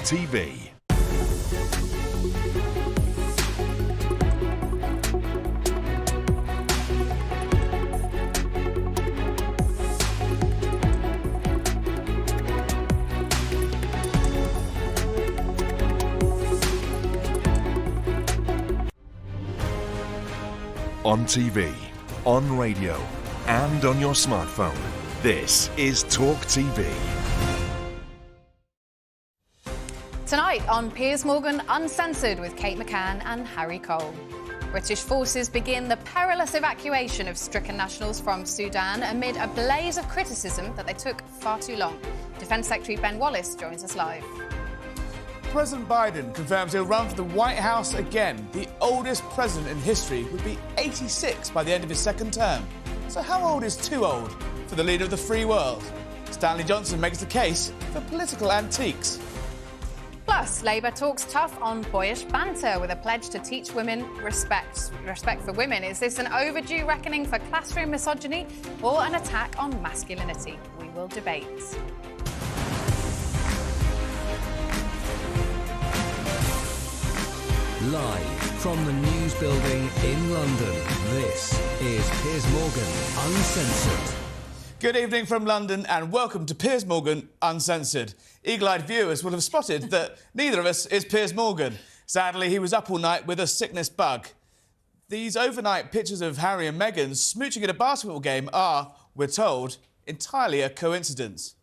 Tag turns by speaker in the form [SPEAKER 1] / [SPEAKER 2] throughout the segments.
[SPEAKER 1] TV. On TV, on radio, and on your smartphone. This is Talk TV.
[SPEAKER 2] Tonight on Piers Morgan Uncensored with Kate McCann and Harry Cole. British forces begin the perilous evacuation of stricken nationals from Sudan amid a blaze of criticism that they took far too long. Defence Secretary Ben Wallace joins us live.
[SPEAKER 3] President Biden confirms he'll run for the White House again. The oldest president in history would be 86 by the end of his second term. So how old is too old for the leader of the free world? Stanley Johnson makes the case for political antiques.
[SPEAKER 2] Plus, Labour talks tough on boyish banter with a pledge to teach women respect. Respect for women. Is this an overdue reckoning for classroom misogyny or an attack on masculinity? We will debate.
[SPEAKER 4] Live from the News Building in London, this is Piers Morgan Uncensored.
[SPEAKER 3] Good evening from London and welcome to Piers Morgan Uncensored. Eagle-eyed viewers will have spotted that neither of us is Piers Morgan. Sadly, he was up all night with a sickness bug. These overnight pictures of Harry and Meghan smooching at a basketball game are, we're told, entirely a coincidence.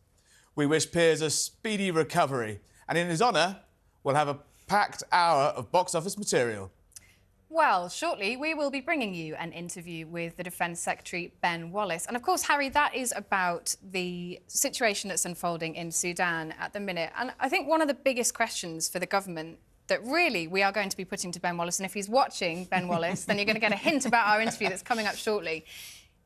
[SPEAKER 3] We wish Piers a speedy recovery, and in his honour, we'll have a packed hour of box office material.
[SPEAKER 2] Well, shortly we will be bringing you an interview with the Defence Secretary Ben Wallace. And of course, Harry, that is about the situation that's unfolding in Sudan at the minute. And I think one of the biggest questions for the government that really we are going to be putting to Ben Wallace, and if he's watching, Ben Wallace, then you're going to get a hint about our interview that's coming up shortly,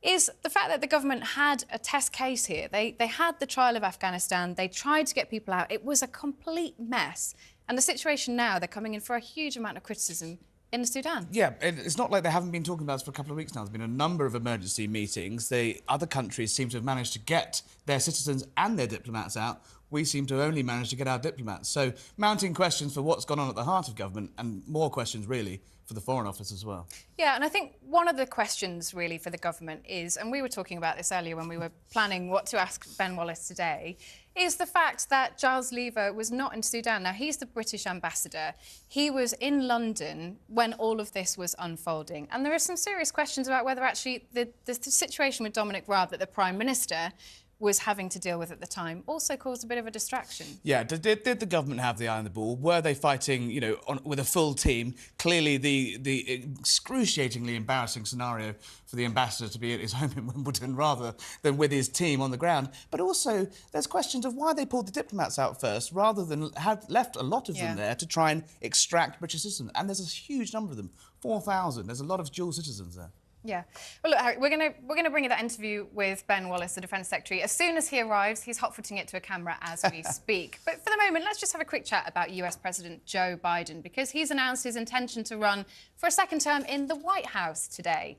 [SPEAKER 2] is the fact that the government had a test case here. They had the trial of Afghanistan. They tried to get people out. It was a complete mess. And the situation now, they're coming in for a huge amount of criticism in Sudan.
[SPEAKER 3] Yeah, it's not like they haven't been talking about this for a couple of weeks now. There's been a number of emergency meetings. The other countries seem to have managed to get their citizens and their diplomats out. We seem to only manage to get our diplomats. So mounting questions for what's gone on at the heart of government and more questions, really, for the Foreign Office as well.
[SPEAKER 2] Yeah, and I think one of the questions, really, for the government is, and we were talking about this earlier when we were planning what to ask Ben Wallace today, is the fact that Giles Lever was not in Sudan. Now, he's the British ambassador. He was in London when all of this was unfolding. And there are some serious questions about whether actually the situation with Dominic Raab that the Prime Minister was having to deal with at the time also caused a bit of a distraction.
[SPEAKER 3] Yeah, did the government have the eye on the ball? Were they fighting, you know, with a full team? Clearly, the excruciatingly embarrassing scenario for the ambassador to be at his home in Wimbledon rather than with his team on the ground. But also, there's questions of why they pulled the diplomats out first rather than have left a lot of them there to try and extract British citizens. And there's a huge number of them, 4,000. There's a lot of dual citizens there.
[SPEAKER 2] Yeah. Well, look, Harry, we're going to bring you that interview with Ben Wallace, the Defence Secretary. As soon as he arrives, he's hot-footing it to a camera as we speak. But for the moment, let's just have a quick chat about US President Joe Biden, because he's announced his intention to run for a second term in the White House today.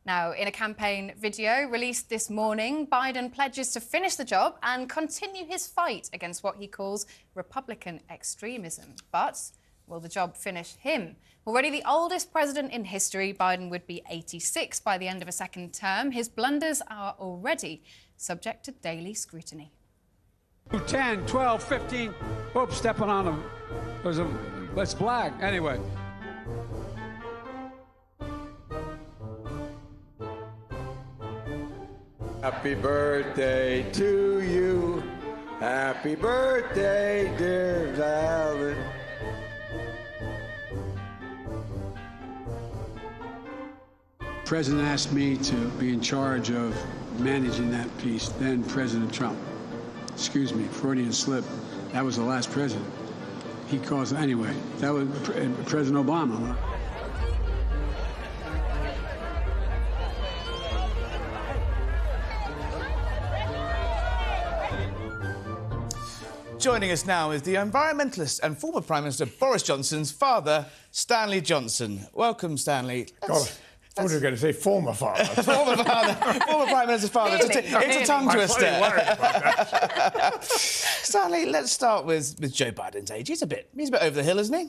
[SPEAKER 2] Now, in a campaign video released this morning, Biden pledges to finish the job and continue his fight against what he calls Republican extremism. But will the job finish him? Already the oldest president in history, Biden would be 86 by the end of a second term. His blunders are already subject to daily scrutiny.
[SPEAKER 5] 10, 12, 15. Oops, stepping on them. It's black. Anyway.
[SPEAKER 6] Happy birthday to you. Happy birthday, dear Alan.
[SPEAKER 5] The President asked me to be in charge of managing that piece, then President Trump. Excuse me, Freudian slip. That was the last president. He caused, anyway, that was President Obama.
[SPEAKER 3] Joining us now is the environmentalist and former Prime Minister Boris Johnson's father, Stanley Johnson. Welcome, Stanley.
[SPEAKER 7] I thought you were going to say former father.
[SPEAKER 3] Former Prime Minister's father.
[SPEAKER 2] Really?
[SPEAKER 3] It's a tongue
[SPEAKER 7] I'm
[SPEAKER 3] twister.
[SPEAKER 7] slightly worried about that.
[SPEAKER 3] Stanley, let's start with Joe Biden's age. He's a bit over the hill, isn't he?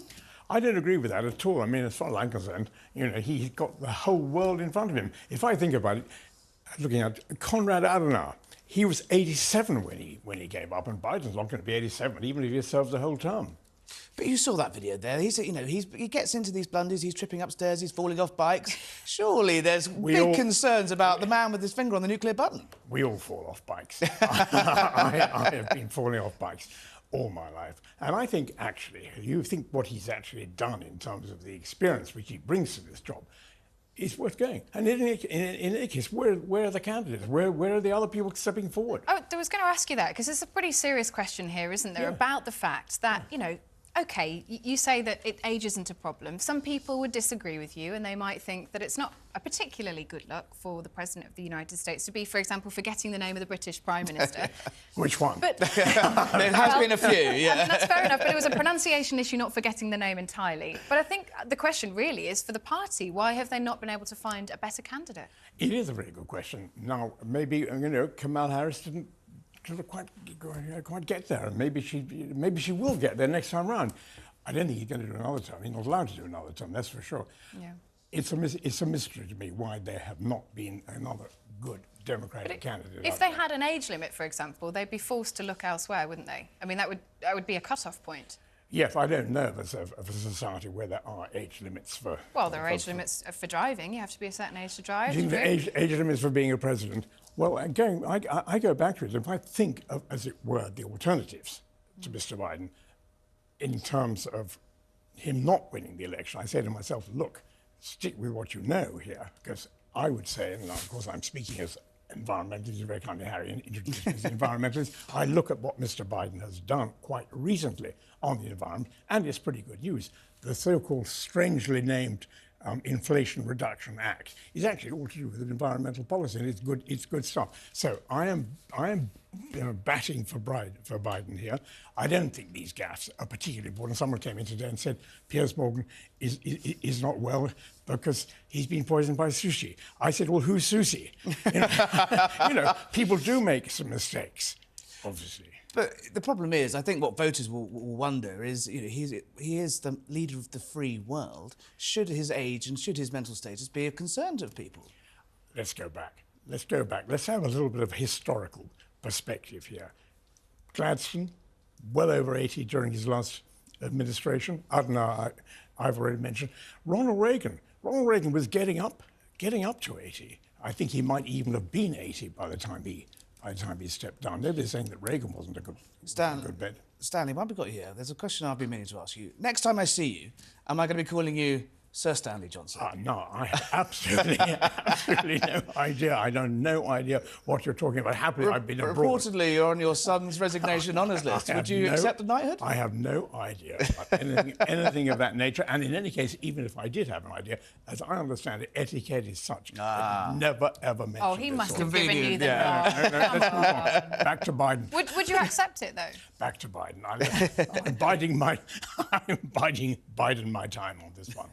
[SPEAKER 7] I don't agree with that at all. I mean, as far as I'm concerned, he's got the whole world in front of him. If I think about it, looking at Konrad Adenauer, he was 87 when he gave up, and Biden's not going to be 87, even if he serves the whole term.
[SPEAKER 3] But you saw that video there. He gets into these blunders. He's tripping upstairs. He's falling off bikes. Surely there's big concerns about the man with his finger on the nuclear button.
[SPEAKER 7] We all fall off bikes. I have been falling off bikes all my life. And I think, actually, you think what he's actually done in terms of the experience which he brings to this job is worth going. And in any case, where are the candidates? Where are the other people stepping forward?
[SPEAKER 2] Oh, I was going to ask you that, because it's a pretty serious question here, isn't there, about the fact that, OK, you say that age isn't a problem. Some people would disagree with you, and they might think that it's not a particularly good look for the President of the United States to be, for example, forgetting the name of the British Prime Minister.
[SPEAKER 7] Which one?
[SPEAKER 2] But,
[SPEAKER 3] There has been a few, yeah.
[SPEAKER 2] That's fair enough, but it was a pronunciation issue, not forgetting the name entirely. But I think the question really is, for the party, why have they not been able to find a better candidate?
[SPEAKER 7] It is a very good question. Now, maybe, Kamala Harris didn't quite get there, and maybe she will get there next time round. I don't think he's going to do another term. He's not allowed to do another term, that's for sure.
[SPEAKER 2] Yeah.
[SPEAKER 7] It's a mystery to me why there have not been another good Democratic candidate.
[SPEAKER 2] If they had an age limit, for example, they'd be forced to look elsewhere, wouldn't they? I mean, that would be a cut-off point.
[SPEAKER 7] Yes, I don't know of a society where there are age limits for...
[SPEAKER 2] Well, there are age limits for driving. You have to be a certain age to drive.
[SPEAKER 7] Do you think the age limits for being a president? Well, again, I go back to it. If I think of, as it were, the alternatives to Mr. Biden in terms of him not winning the election, I say to myself, look, stick with what you know here, because I would say, and of course I'm speaking as environmentalist, very kindly Harry introduced me as an environmentalist, I look at what Mr. Biden has done quite recently on the environment, and it's pretty good news. The so-called strangely named Inflation Reduction Act is actually all to do with environmental policy, and it's good stuff. So I am batting for Biden here. I don't think these gaffes are particularly important. Someone came in today and said Piers Morgan is not well because he's been poisoned by sushi. I said, well, who's Susie? People do make some mistakes, obviously.
[SPEAKER 3] But the problem is, I think what voters will wonder is, he is the leader of the free world. Should his age and should his mental status be a concern to people?
[SPEAKER 7] Let's go back. Let's have a little bit of historical perspective here. Gladstone, well over 80 during his last administration. Adenauer, I've already mentioned. Ronald Reagan was getting up to 80. I think he might even have been 80 by the time he stepped down. Nobody's saying that Reagan wasn't a good bet.
[SPEAKER 3] Stanley, while we've got you here, there's a question I've been meaning to ask you. Next time I see you, am I going to be calling you Sir Stanley Johnson?
[SPEAKER 7] No, I have absolutely no idea. I have no idea what you're talking about. Happily, I've been abroad.
[SPEAKER 3] Reportedly, you're on your son's resignation honours list. Would you accept a knighthood?
[SPEAKER 7] I have no idea about anything of that nature. And in any case, even if I did have an idea, as I understand it, etiquette is such that never, ever mention
[SPEAKER 2] Oh, he must have given you the
[SPEAKER 7] let's move on. Back to Biden.
[SPEAKER 2] Would you accept it, though?
[SPEAKER 7] Back to Biden. I'm biding my time on this one.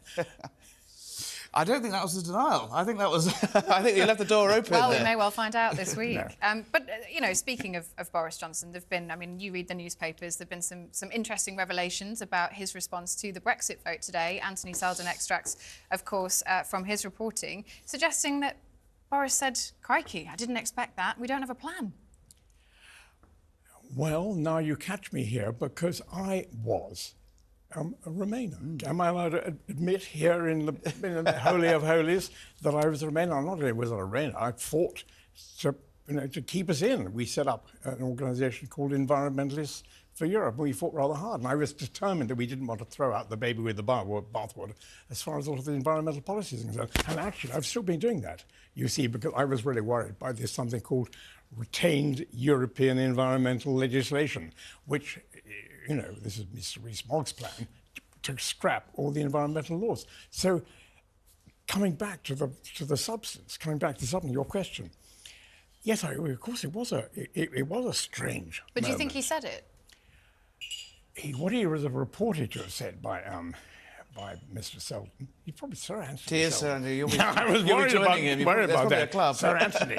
[SPEAKER 3] I don't think that was a denial. I think you left the door open.
[SPEAKER 2] Well,
[SPEAKER 3] there.
[SPEAKER 2] we may well find out this week.
[SPEAKER 7] No.
[SPEAKER 2] But speaking of Boris Johnson, there've been, you read the newspapers, there've been some interesting revelations about his response to the Brexit vote today. Anthony Seldon extracts, of course, from his reporting, suggesting that Boris said, crikey, I didn't expect that. We don't have a plan.
[SPEAKER 7] Well, now you catch me here because I was a Remainer. Am I allowed to admit here in the Holy of Holies that I was a Remainer? I'm not only was I a Remainer, I fought to keep us in. We set up an organisation called Environmentalists for Europe. We fought rather hard, and I was determined that we didn't want to throw out the baby with the bathwater as far as all of the environmental policies are concerned. And actually, I've still been doing that, you see, because I was really worried by this something called retained European environmental legislation, which, this is Mr. Rees-Mogg's plan, to scrap all the environmental laws. So, coming back to the substance, your question, yes, of course, it was a strange
[SPEAKER 2] But do you think he said it?
[SPEAKER 7] What he was reported to have said by by Mr. Selden. He probably Sir Anthony.
[SPEAKER 3] Cheers, Sir
[SPEAKER 7] Selden.
[SPEAKER 3] Anthony. You'll be,
[SPEAKER 7] I was
[SPEAKER 3] you'll be
[SPEAKER 7] worried
[SPEAKER 3] joining him.
[SPEAKER 7] worried
[SPEAKER 3] There's
[SPEAKER 7] about
[SPEAKER 3] probably
[SPEAKER 7] that.
[SPEAKER 3] a club.
[SPEAKER 7] Sir Anthony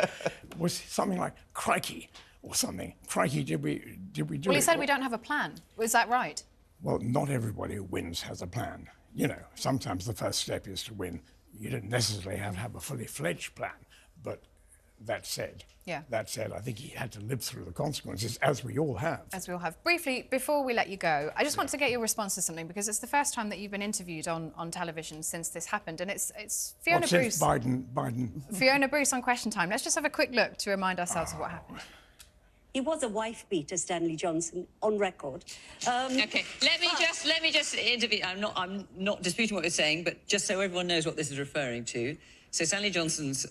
[SPEAKER 7] was something like crikey or something. Crikey, did we do it?
[SPEAKER 2] Well, he said we don't have a plan. Was that right?
[SPEAKER 7] Well, not everybody who wins has a plan. You know, sometimes the first step is to win. You don't necessarily have to have a fully fledged plan. But that said, I think he had to live through the consequences, as we all have.
[SPEAKER 2] As we all have. Briefly, before we let you go, I just want to get your response to something, because it's the first time that you've been interviewed on television since this happened, and it's Fiona Bruce.
[SPEAKER 7] Biden.
[SPEAKER 2] Fiona Bruce on Question Time. Let's just have a quick look to remind ourselves of what happened.
[SPEAKER 8] He was a wife beater, Stanley Johnson, on record.
[SPEAKER 9] Okay, let me just intervene. I'm not disputing what you're saying, but just so everyone knows what this is referring to. So Stanley Johnson's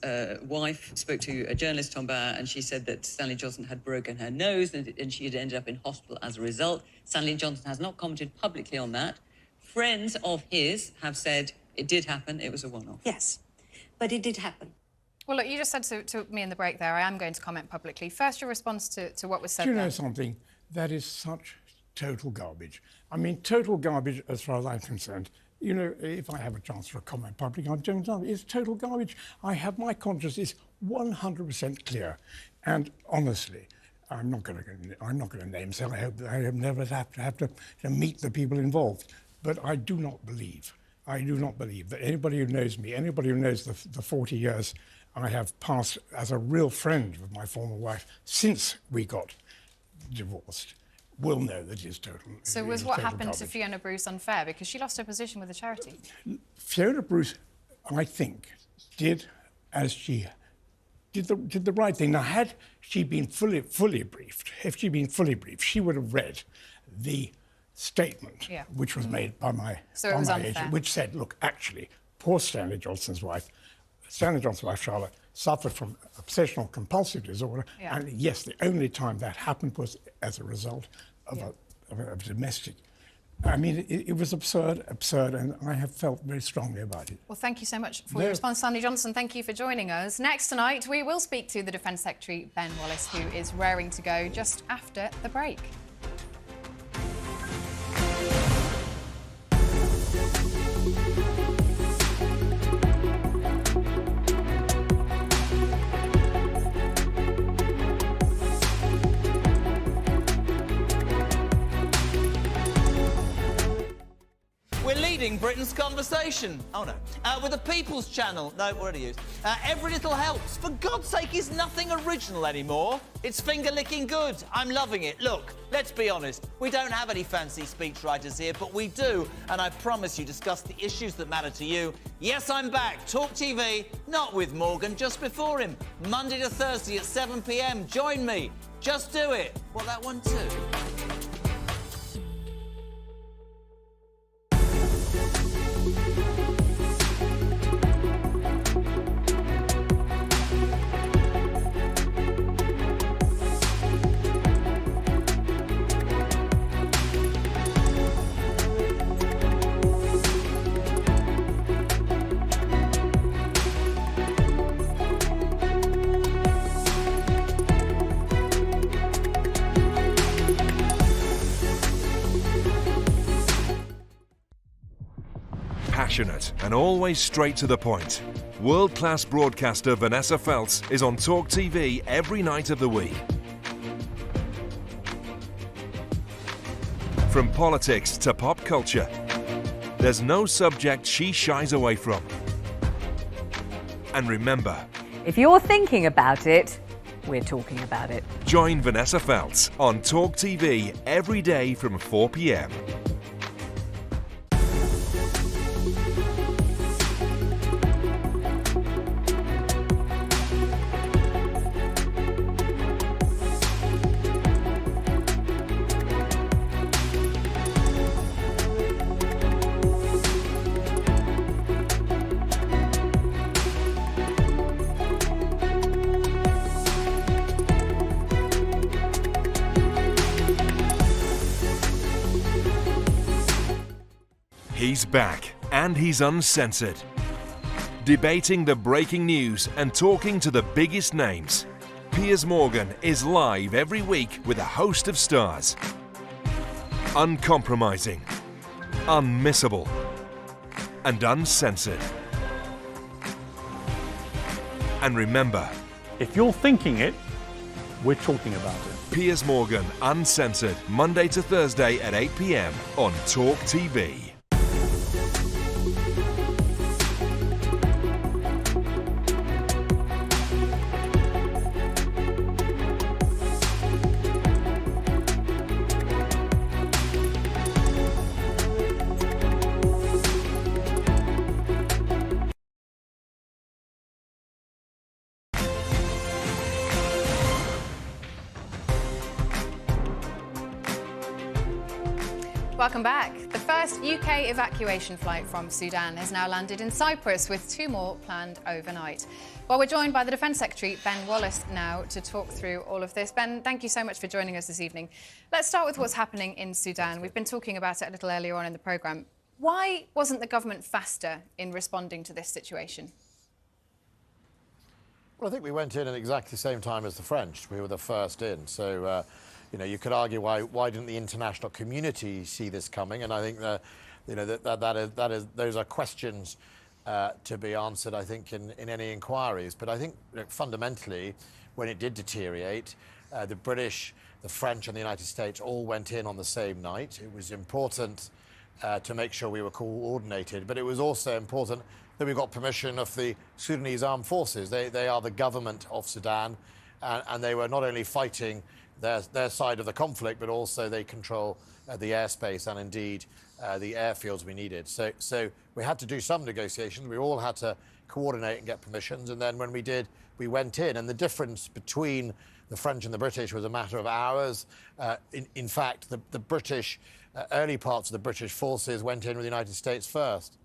[SPEAKER 9] wife spoke to a journalist, Tom Bauer, and she said that Stanley Johnson had broken her nose and she had ended up in hospital as a result. Stanley Johnson has not commented publicly on that. Friends of his have said it did happen, it was a one-off.
[SPEAKER 8] Yes, but it did happen.
[SPEAKER 2] Well, look, you just said to me in the break there, I am going to comment publicly. First, your response to what was said
[SPEAKER 7] Do you know
[SPEAKER 2] there.
[SPEAKER 7] something? That is such total garbage. I mean, total garbage as far as I'm concerned. You know, if I have a chance for a comment public, I'm doing that. It's total garbage. My conscience is 100% clear. And honestly, I'm not going to name some. I hope never have to meet the people involved. But I do not believe that anybody who knows me, anybody who knows the 40 years I have passed as a real friend with my former wife since we got divorced, will know that it's total.
[SPEAKER 2] So was what happened to Fiona Bruce unfair because she lost her position with the charity?
[SPEAKER 7] Fiona Bruce, I think, did the right thing. Now, had she been fully briefed, she would have read the statement which was made by my agent, which said, look, actually, poor Stanley Johnson's wife, Charlotte, suffered from obsessional compulsive disorder, and yes, the only time that happened was as a result of a domestic. I mean, it was absurd, and I have felt very strongly about it.
[SPEAKER 2] Well, thank you so much for your response, Stanley Johnson. Thank you for joining us. Next tonight, we will speak to the Defence Secretary, Ben Wallace, who is raring to go just after the break.
[SPEAKER 10] Britain's conversation. Oh no. With the People's Channel. No, already used. Every Little Helps. For God's sake, is nothing original anymore. It's finger-licking good. I'm loving it. Look, let's be honest. We don't have any fancy speechwriters here, but we do, and I promise you, discuss the issues that matter to you. Yes, I'm back. Talk TV, not with Morgan, just before him. Monday to Thursday at 7 p.m. Join me. Just do it. Well, that one too.
[SPEAKER 1] Passionate and always straight to the point. World-class broadcaster Vanessa Feltz is on Talk TV every night of the week. From politics to pop culture, there's no subject she shies away from. And remember,
[SPEAKER 11] if you're thinking about it, we're talking about it.
[SPEAKER 1] Join Vanessa Feltz on Talk TV every day from 4 p.m. He's back, and he's uncensored. Debating the breaking news and talking to the biggest names. Piers Morgan is live every week with a host of stars. Uncompromising, unmissable, and Uncensored. And remember,
[SPEAKER 12] if you're thinking it, we're talking about it.
[SPEAKER 1] Piers Morgan, Uncensored, Monday to Thursday at 8 p.m. on Talk TV.
[SPEAKER 2] Welcome back. The first UK evacuation flight from Sudan has now landed in Cyprus, with 2 more planned overnight. Well, we're joined by the Defence Secretary, Ben Wallace, now to talk through all of this. Ben, thank you so much for joining us this evening. Let's start with what's happening in Sudan. We've been talking about it a little earlier on in the programme. Why wasn't the government faster in responding to this situation?
[SPEAKER 13] Well, I think we went in at exactly the same time as the French. We were the first in, so... you know, you could argue why didn't the international community see this coming? And I think those are questions to be answered, I think, in any inquiries. But I think fundamentally, when it did deteriorate, the British, the French, and the United States all went in on the same night. It was important to make sure we were coordinated, but it was also important that we got permission of the Sudanese armed forces. They are the government of Sudan, and they were not only fighting their side of the conflict, but also they control the airspace and indeed the airfields we needed. So we had to do some negotiations. We all had to coordinate and get permissions. And then when we did, we went in. And the difference between the French and the British was a matter of hours. In fact, the British, early parts of the British forces went in with the United States first.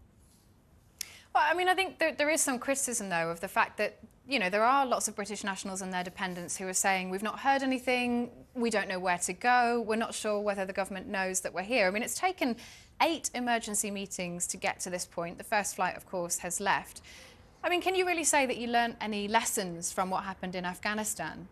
[SPEAKER 2] Well, I mean, I think there is some criticism, though, of the fact that, you know, there are lots of British nationals and their dependents who are saying, we've not heard anything, we don't know where to go, we're not sure whether the government knows that we're here. I mean, it's taken 8 emergency meetings to get to this point. The first flight, of course, has left. I mean, can you really say that you learnt any lessons from what happened in Afghanistan?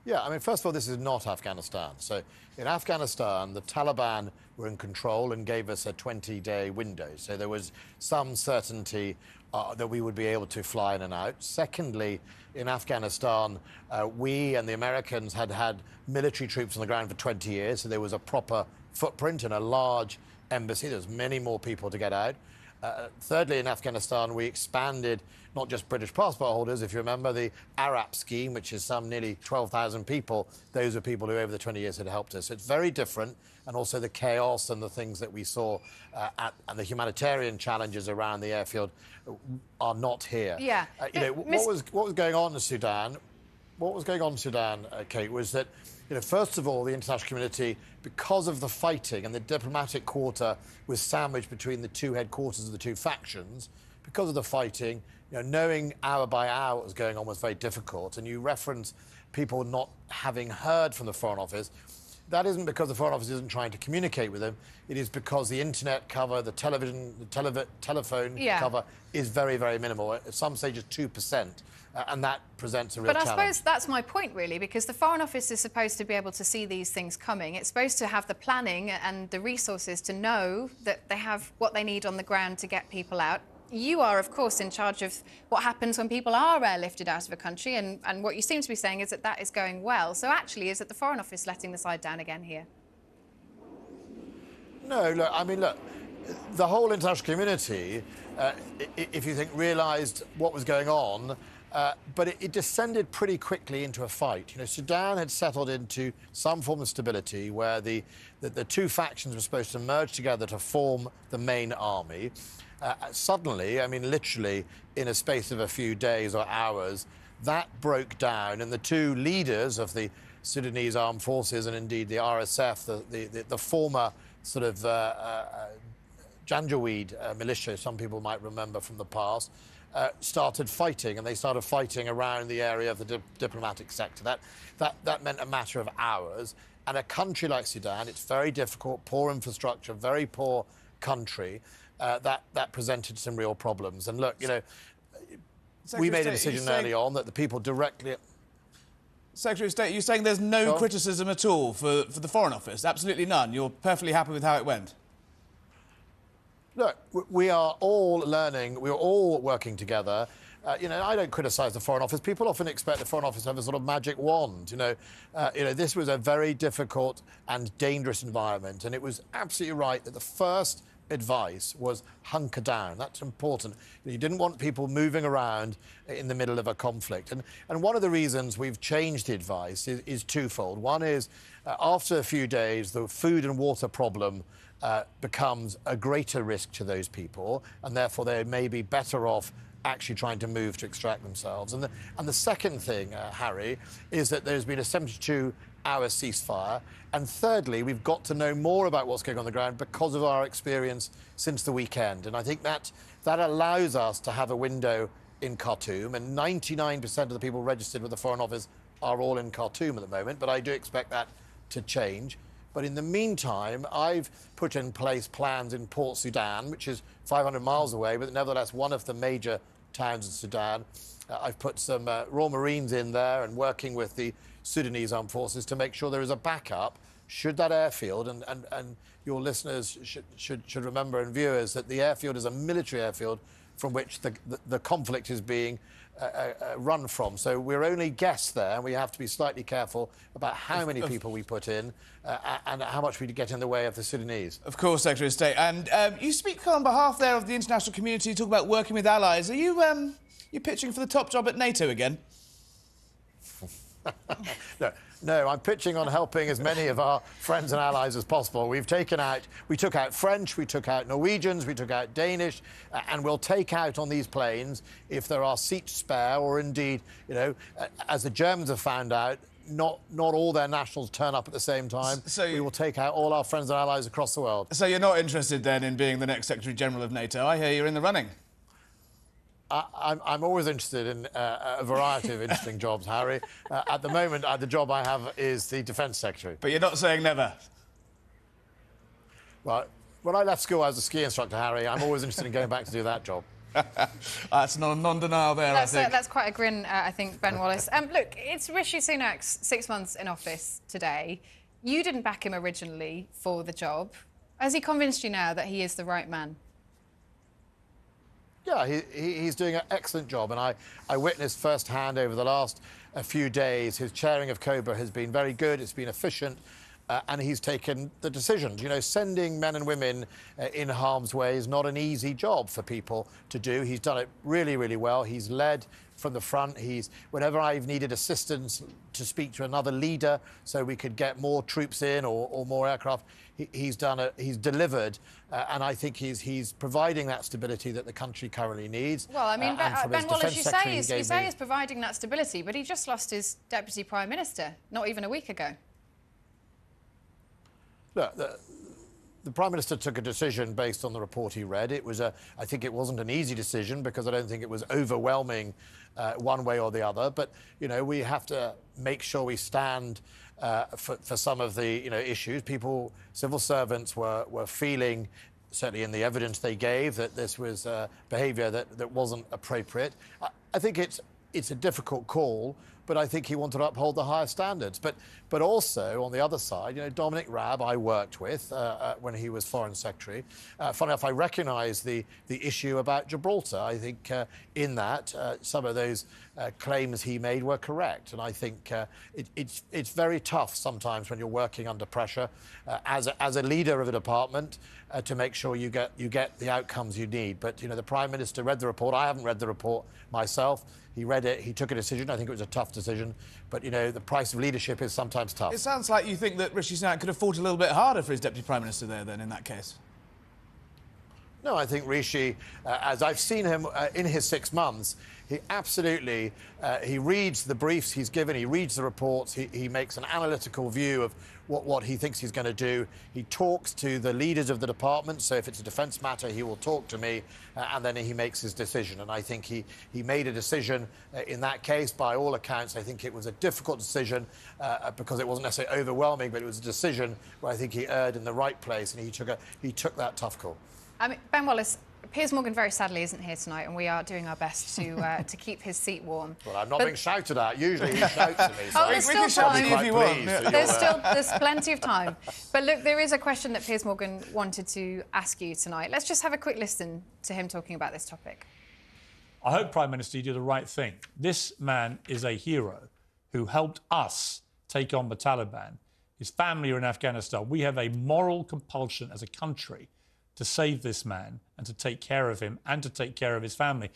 [SPEAKER 13] Yeah, I mean, first of all, this is not Afghanistan. So in Afghanistan, the Taliban were in control and gave us a 20-day window. So there was some certainty that we would be able to fly in and out. Secondly, in Afghanistan, we and the Americans had military troops on the ground for 20 years. So there was a proper footprint and a large embassy. There's many more people to get out. Thirdly, in Afghanistan, we expanded not just British passport holders, if you remember, the ARAP scheme, which is some nearly 12,000 people. Those are people who over the 20 years had helped us. So it's very different. And also the chaos and the things that we saw and the humanitarian challenges around the airfield are not here.
[SPEAKER 2] Yeah.
[SPEAKER 13] You know, what was going on in Sudan? What was going on in Sudan, Kate, was that, you know, first of all, the international community, because of the fighting and the diplomatic quarter was sandwiched between the 2 headquarters of the 2 factions, because of the fighting, you know, knowing hour by hour what was going on was very difficult. And you reference people not having heard from the Foreign Office. That isn't because the Foreign Office isn't trying to communicate with them. It is because the internet cover, the television, the telephone cover is very, very minimal. At some stages, 2%. And that presents a real challenge.
[SPEAKER 2] But I suppose that's my point, really, because the Foreign Office is supposed to be able to see these things coming. It's supposed to have the planning and the resources to know that they have what they need on the ground to get people out. You are, of course, in charge of what happens when people are airlifted out of a country, and what you seem to be saying is that that is going well. So actually, is it the Foreign Office letting the side down again here?
[SPEAKER 13] No, look, I mean, look, the whole international community, if you think, realised what was going on, but it descended pretty quickly into a fight. You know, Sudan had settled into some form of stability where the 2 factions were supposed to merge together to form the main army. Suddenly, I mean, literally, in a space of a few days or hours, that broke down, and the 2 leaders of the Sudanese armed forces and indeed the RSF, the former sort of Janjaweed militia, some people might remember from the past, started fighting, and they started fighting around the area of the diplomatic sector. That meant a matter of hours. And a country like Sudan, it's very difficult, poor infrastructure, very poor country. That presented some real problems. And look, you know, we made a decision early on that the people directly...
[SPEAKER 3] Secretary of State, you're saying there's no criticism at all for the Foreign Office? Absolutely none? You're perfectly happy with how it went?
[SPEAKER 13] Look, we are all learning, we're all working together. You know, I don't criticise the Foreign Office. People often expect the Foreign Office to have a sort of magic wand. You know, this was a very difficult and dangerous environment, and it was absolutely right that the first advice was hunker down. That's important. You didn't want people moving around in the middle of a conflict. And one of the reasons we've changed the advice is twofold. One is, after a few days, the food and water problem becomes a greater risk to those people, and therefore they may be better off actually trying to move to extract themselves. And the second thing, Harry, is that there's been a 72-hour ceasefire. And thirdly, we've got to know more about what's going on the ground because of our experience since the weekend. And I think that allows us to have a window in Khartoum. And 99% of the people registered with the Foreign Office are all in Khartoum at the moment. But I do expect that to change. But in the meantime, I've put in place plans in Port Sudan, which is 500 miles away, but nevertheless one of the major towns in Sudan. I've put some Royal Marines in there and working with the Sudanese Armed Forces to make sure there is a backup should that airfield, and your listeners should remember, and viewers, that the airfield is a military airfield from which the conflict is being run from. So we're only guests there, and we have to be slightly careful about how many people we put in and how much we get in the way of the Sudanese.
[SPEAKER 3] Of course, Secretary of State. And you speak on behalf there of the international community, you talk about working with allies. Are you you pitching for the top job at NATO again?
[SPEAKER 13] No, I'm pitching on helping as many of our friends and allies as possible. We took out French, we took out Norwegians, we took out Danish, and we'll take out on these planes if there are seats spare, or indeed, you know, as the Germans have found out, not all their nationals turn up at the same time. So we will take out all our friends and allies across the world. So
[SPEAKER 3] you're not interested then in being the next Secretary General of NATO? I hear you're in the running.
[SPEAKER 13] I'm always interested in a variety of interesting jobs, Harry. At the moment, the job I have is the Defence Secretary.
[SPEAKER 3] But you're not saying never?
[SPEAKER 13] Well, when I left school, I was a ski instructor, Harry. I'm always interested in going back to do that job.
[SPEAKER 3] That's non-denial there, I think.
[SPEAKER 2] That's quite a grin, I think, Ben Wallace. Look, it's Rishi Sunak's 6 months in office today. You didn't back him originally for the job. Has he convinced you now that he is the right man?
[SPEAKER 13] Yeah, he's doing an excellent job, and I witnessed firsthand over the last few days his chairing of COBRA has been very good, it's been efficient, and he's taken the decisions. You know, sending men and women in harm's way is not an easy job for people to do. He's done it really, really well. He's led from the front. Whenever I've needed assistance to speak to another leader so we could get more troops in or more aircraft, he's delivered, and I think he's providing that stability that the country currently needs.
[SPEAKER 2] Well, I mean, Ben Wallace, you say he's providing that stability, but he just lost his Deputy Prime Minister not even a week ago.
[SPEAKER 13] Look, the Prime Minister took a decision based on the report he read. I think it wasn't an easy decision because I don't think it was overwhelming one way or the other. But, you know, we have to make sure we stand for some of the, you know, issues. Civil servants were feeling, certainly in the evidence they gave, that this was behaviour that wasn't appropriate. I think it's a difficult call, but I think he wanted to uphold the higher standards. But also, on the other side, you know, Dominic Raab I worked with when he was Foreign Secretary. Funny enough, I recognise the issue about Gibraltar. I think in that, some of those claims he made were correct. And I think it's very tough sometimes when you're working under pressure as a leader of a department to make sure you get the outcomes you need. But, you know, the Prime Minister read the report. I haven't read the report myself. He read it, he took a decision. I think it was a tough decision. But, you know, the price of leadership is sometimes tough.
[SPEAKER 3] It sounds like you think that Rishi Sunak could have fought a little bit harder for his Deputy Prime Minister there, then, in that case.
[SPEAKER 13] No, I think Rishi, as I've seen him in his 6 months, he absolutely, he reads the briefs he's given, he reads the reports, he makes an analytical view of what he thinks he's going to do. He talks to the leaders of the department, so if it's a defence matter, he will talk to me, and then he makes his decision. And I think he made a decision in that case. By all accounts, I think it was a difficult decision because it wasn't necessarily overwhelming, but it was a decision where I think he erred in the right place, and he took that tough call.
[SPEAKER 2] I mean, Ben Wallace, Piers Morgan, very sadly, isn't here tonight, and we are doing our best to keep his seat warm.
[SPEAKER 13] Well, I'm not being shouted at. Usually he shouts at me.
[SPEAKER 2] So
[SPEAKER 3] we can shout at you if you want.
[SPEAKER 2] There's plenty of time. But look, there is a question that Piers Morgan wanted to ask you tonight. Let's just have a quick listen to him talking about this topic.
[SPEAKER 12] I hope, Prime Minister, you do the right thing. This man is a hero who helped us take on the Taliban. His family are in Afghanistan. We have a moral compulsion as a country to save this man and to take care of him and to take care of his family.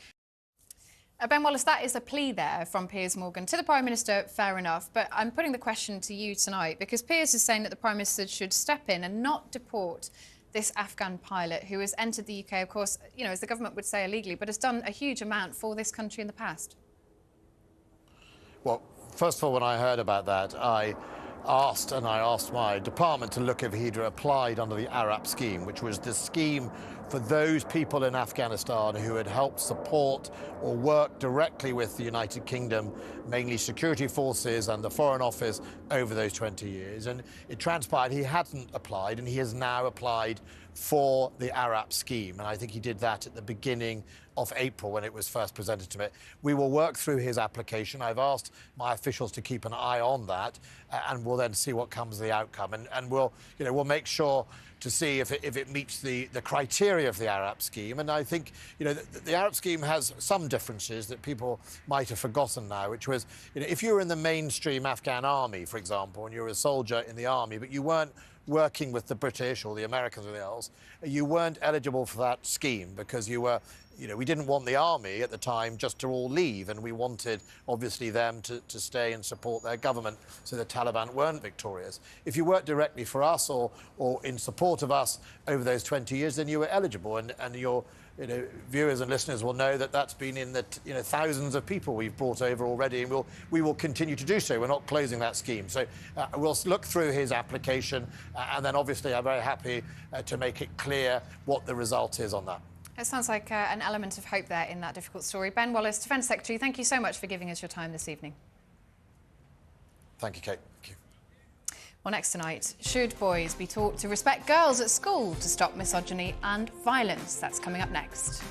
[SPEAKER 2] Ben Wallace, that is a plea there from Piers Morgan. To the Prime Minister, fair enough, but I'm putting the question to you tonight because Piers is saying that the Prime Minister should step in and not deport this Afghan pilot who has entered the UK, of course, you know, as the government would say illegally, but has done a huge amount for this country in the past.
[SPEAKER 13] Well, first of all, when I heard about that, I asked my department to look if he'd applied under the Arab scheme, which was the scheme for those people in Afghanistan who had helped support or work directly with the United Kingdom, mainly security forces and the Foreign Office, over those 20 years. And it transpired he hadn't applied, and he has now applied for the Arab scheme. And I think he did that at the beginning of April when it was first presented to me. We will work through his application. I've asked my officials to keep an eye on that, and we'll then see what comes of the outcome. And we'll make sure to see if it meets the criteria of the Arab scheme. And I think, the Arab scheme has some differences that people might have forgotten now, which was, if you were in the mainstream Afghan army, for example, and you were a soldier in the army, but you weren't working with the British or the Americans or the else, you weren't eligible for that scheme because you were, we didn't want the army at the time just to all leave, and we wanted, obviously, them to stay and support their government so the Taliban weren't victorious. If you worked directly for us or in support of us over those 20 years, then you were eligible, and your viewers and listeners will know that that's been in the thousands of people we've brought over already, and we will continue to do so. We're not closing that scheme. So we'll look through his application, and then obviously I'm very happy to make it clear what the result is on that.
[SPEAKER 2] It sounds like an element of hope there in that difficult story. Ben Wallace, Defence Secretary, thank you so much for giving us your time this evening.
[SPEAKER 13] Thank you, Kate. Thank you.
[SPEAKER 2] Well, next tonight, should boys be taught to respect girls at school to stop misogyny and violence? That's coming up next.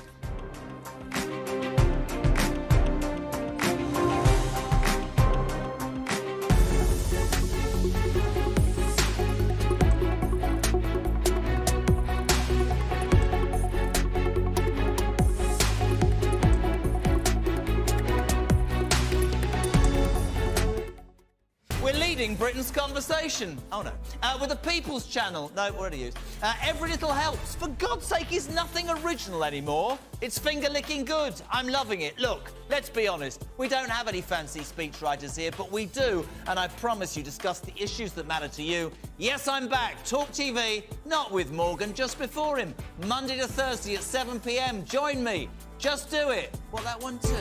[SPEAKER 10] Britain's conversation. Oh no. With the People's Channel. No, already used. Every little helps. For God's sake, is nothing original anymore. It's finger-licking good. I'm loving it. Look, let's be honest. We don't have any fancy speechwriters here, but we do, and I promise you, discuss the issues that matter to you. Yes, I'm back. Talk TV, not with Morgan, just before him. Monday to Thursday at 7 p.m. Join me. Just do it. Well, that one too.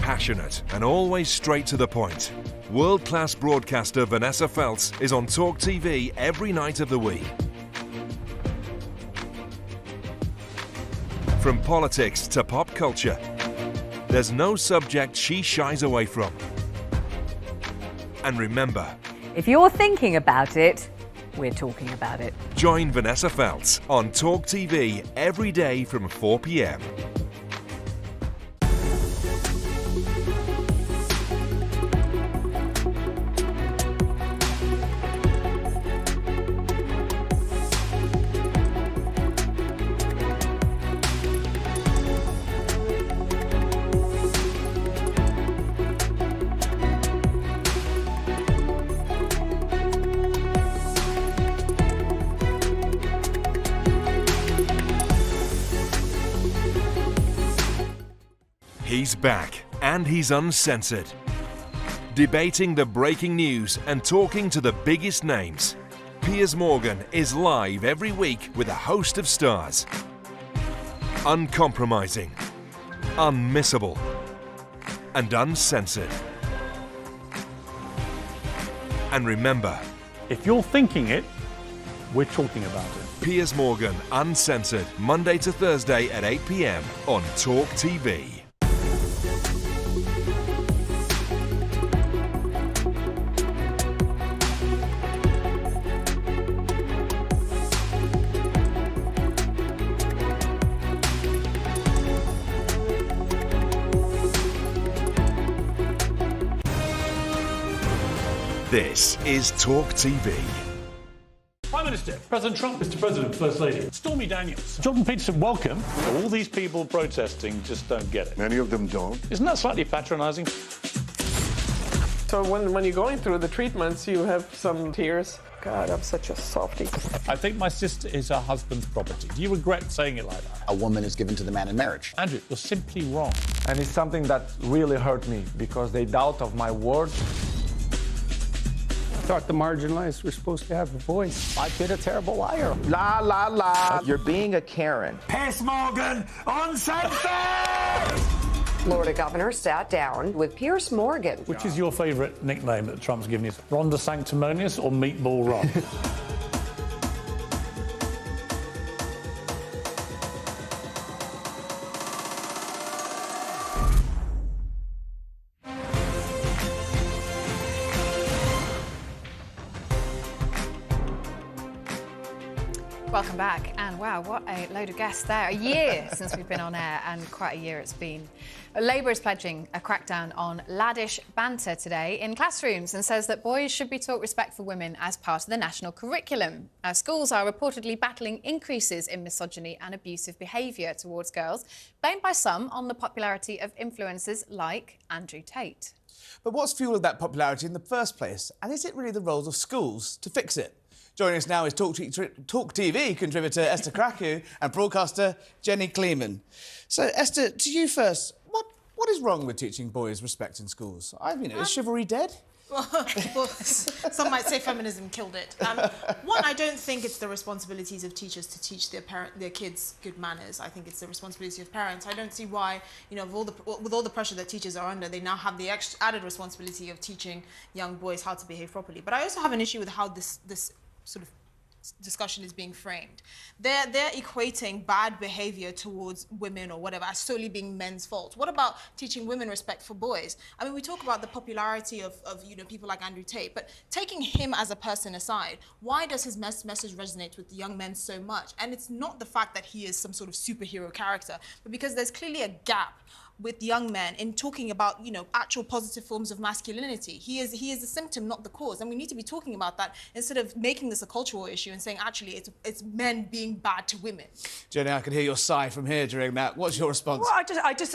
[SPEAKER 1] Passionate and always straight to the point. World-class broadcaster Vanessa Feltz is on Talk TV every night of the week. From politics to pop culture, there's no subject she shies away from. And remember,
[SPEAKER 11] if you're thinking about it, we're talking about it.
[SPEAKER 1] Join Vanessa Feltz on Talk TV every day from 4 p.m. He's back, and he's uncensored. Debating the breaking news and talking to the biggest names. Piers Morgan is live every week with a host of stars. Uncompromising, unmissable, and uncensored. And remember,
[SPEAKER 12] If you're thinking it, we're talking about it.
[SPEAKER 1] Piers Morgan Uncensored, Monday to Thursday at 8 p.m. on Talk TV. This is Talk TV.
[SPEAKER 12] Prime Minister, President Trump, Mr. President, First Lady, Stormy Daniels, Jordan Peterson, welcome. All these people protesting just don't get it.
[SPEAKER 14] Many of them don't.
[SPEAKER 12] Isn't that slightly patronising?
[SPEAKER 15] So when you're going through the treatments, you have some tears. God, I'm such a softie.
[SPEAKER 12] I think my sister is her husband's property. Do you regret saying it like that?
[SPEAKER 16] A woman is given to the man in marriage.
[SPEAKER 12] Andrew, you're simply wrong.
[SPEAKER 15] And it's something that really hurt me because they doubt of my word.
[SPEAKER 17] I thought the marginalized were supposed to have a voice.
[SPEAKER 15] I've been a terrible liar.
[SPEAKER 17] La, la, la.
[SPEAKER 15] You're being a Karen.
[SPEAKER 10] Piers Morgan, uncensored!
[SPEAKER 18] Florida governor sat down with Piers Morgan.
[SPEAKER 12] Which is your favourite nickname that Trump's given you? Rhonda Sanctimonious or Meatball Ron?
[SPEAKER 2] Welcome back, and wow, what a load of guests there. A year since we've been on air, and quite a year it's been. Labour is pledging a crackdown on laddish banter today in classrooms and says that boys should be taught respect for women as part of the national curriculum. Schools are reportedly battling increases in misogyny and abusive behaviour towards girls, blamed by some on the popularity of influencers like Andrew Tate.
[SPEAKER 3] But what's fueled that popularity in the first place? And is it really the roles of schools to fix it? Joining us now is Talk TV contributor Esther Krakow and broadcaster Jenny Kleeman. So, Esther, to you first, what is wrong with teaching boys respect in schools? I mean, is chivalry dead?
[SPEAKER 19] Well, some might say feminism killed it. One, I don't think it's the responsibilities of teachers to teach their kids good manners. I think it's the responsibility of parents. I don't see why, with all the pressure that teachers are under, they now have the added responsibility of teaching young boys how to behave properly. But I also have an issue with how this sort of discussion is being framed. They're equating bad behavior towards women or whatever as solely being men's fault. What about teaching women respect for boys? I mean, we talk about the popularity of people like Andrew Tate, but taking him as a person aside, why does his message resonate with the young men so much? And it's not the fact that he is some sort of superhero character, but because there's clearly a gap with young men in talking about, actual positive forms of masculinity. He is a symptom, not the cause. And we need to be talking about that instead of making this a cultural issue and saying, actually, it's men being bad to women.
[SPEAKER 3] Jenny, I could hear your sigh from here during that. What's your response?
[SPEAKER 20] Well,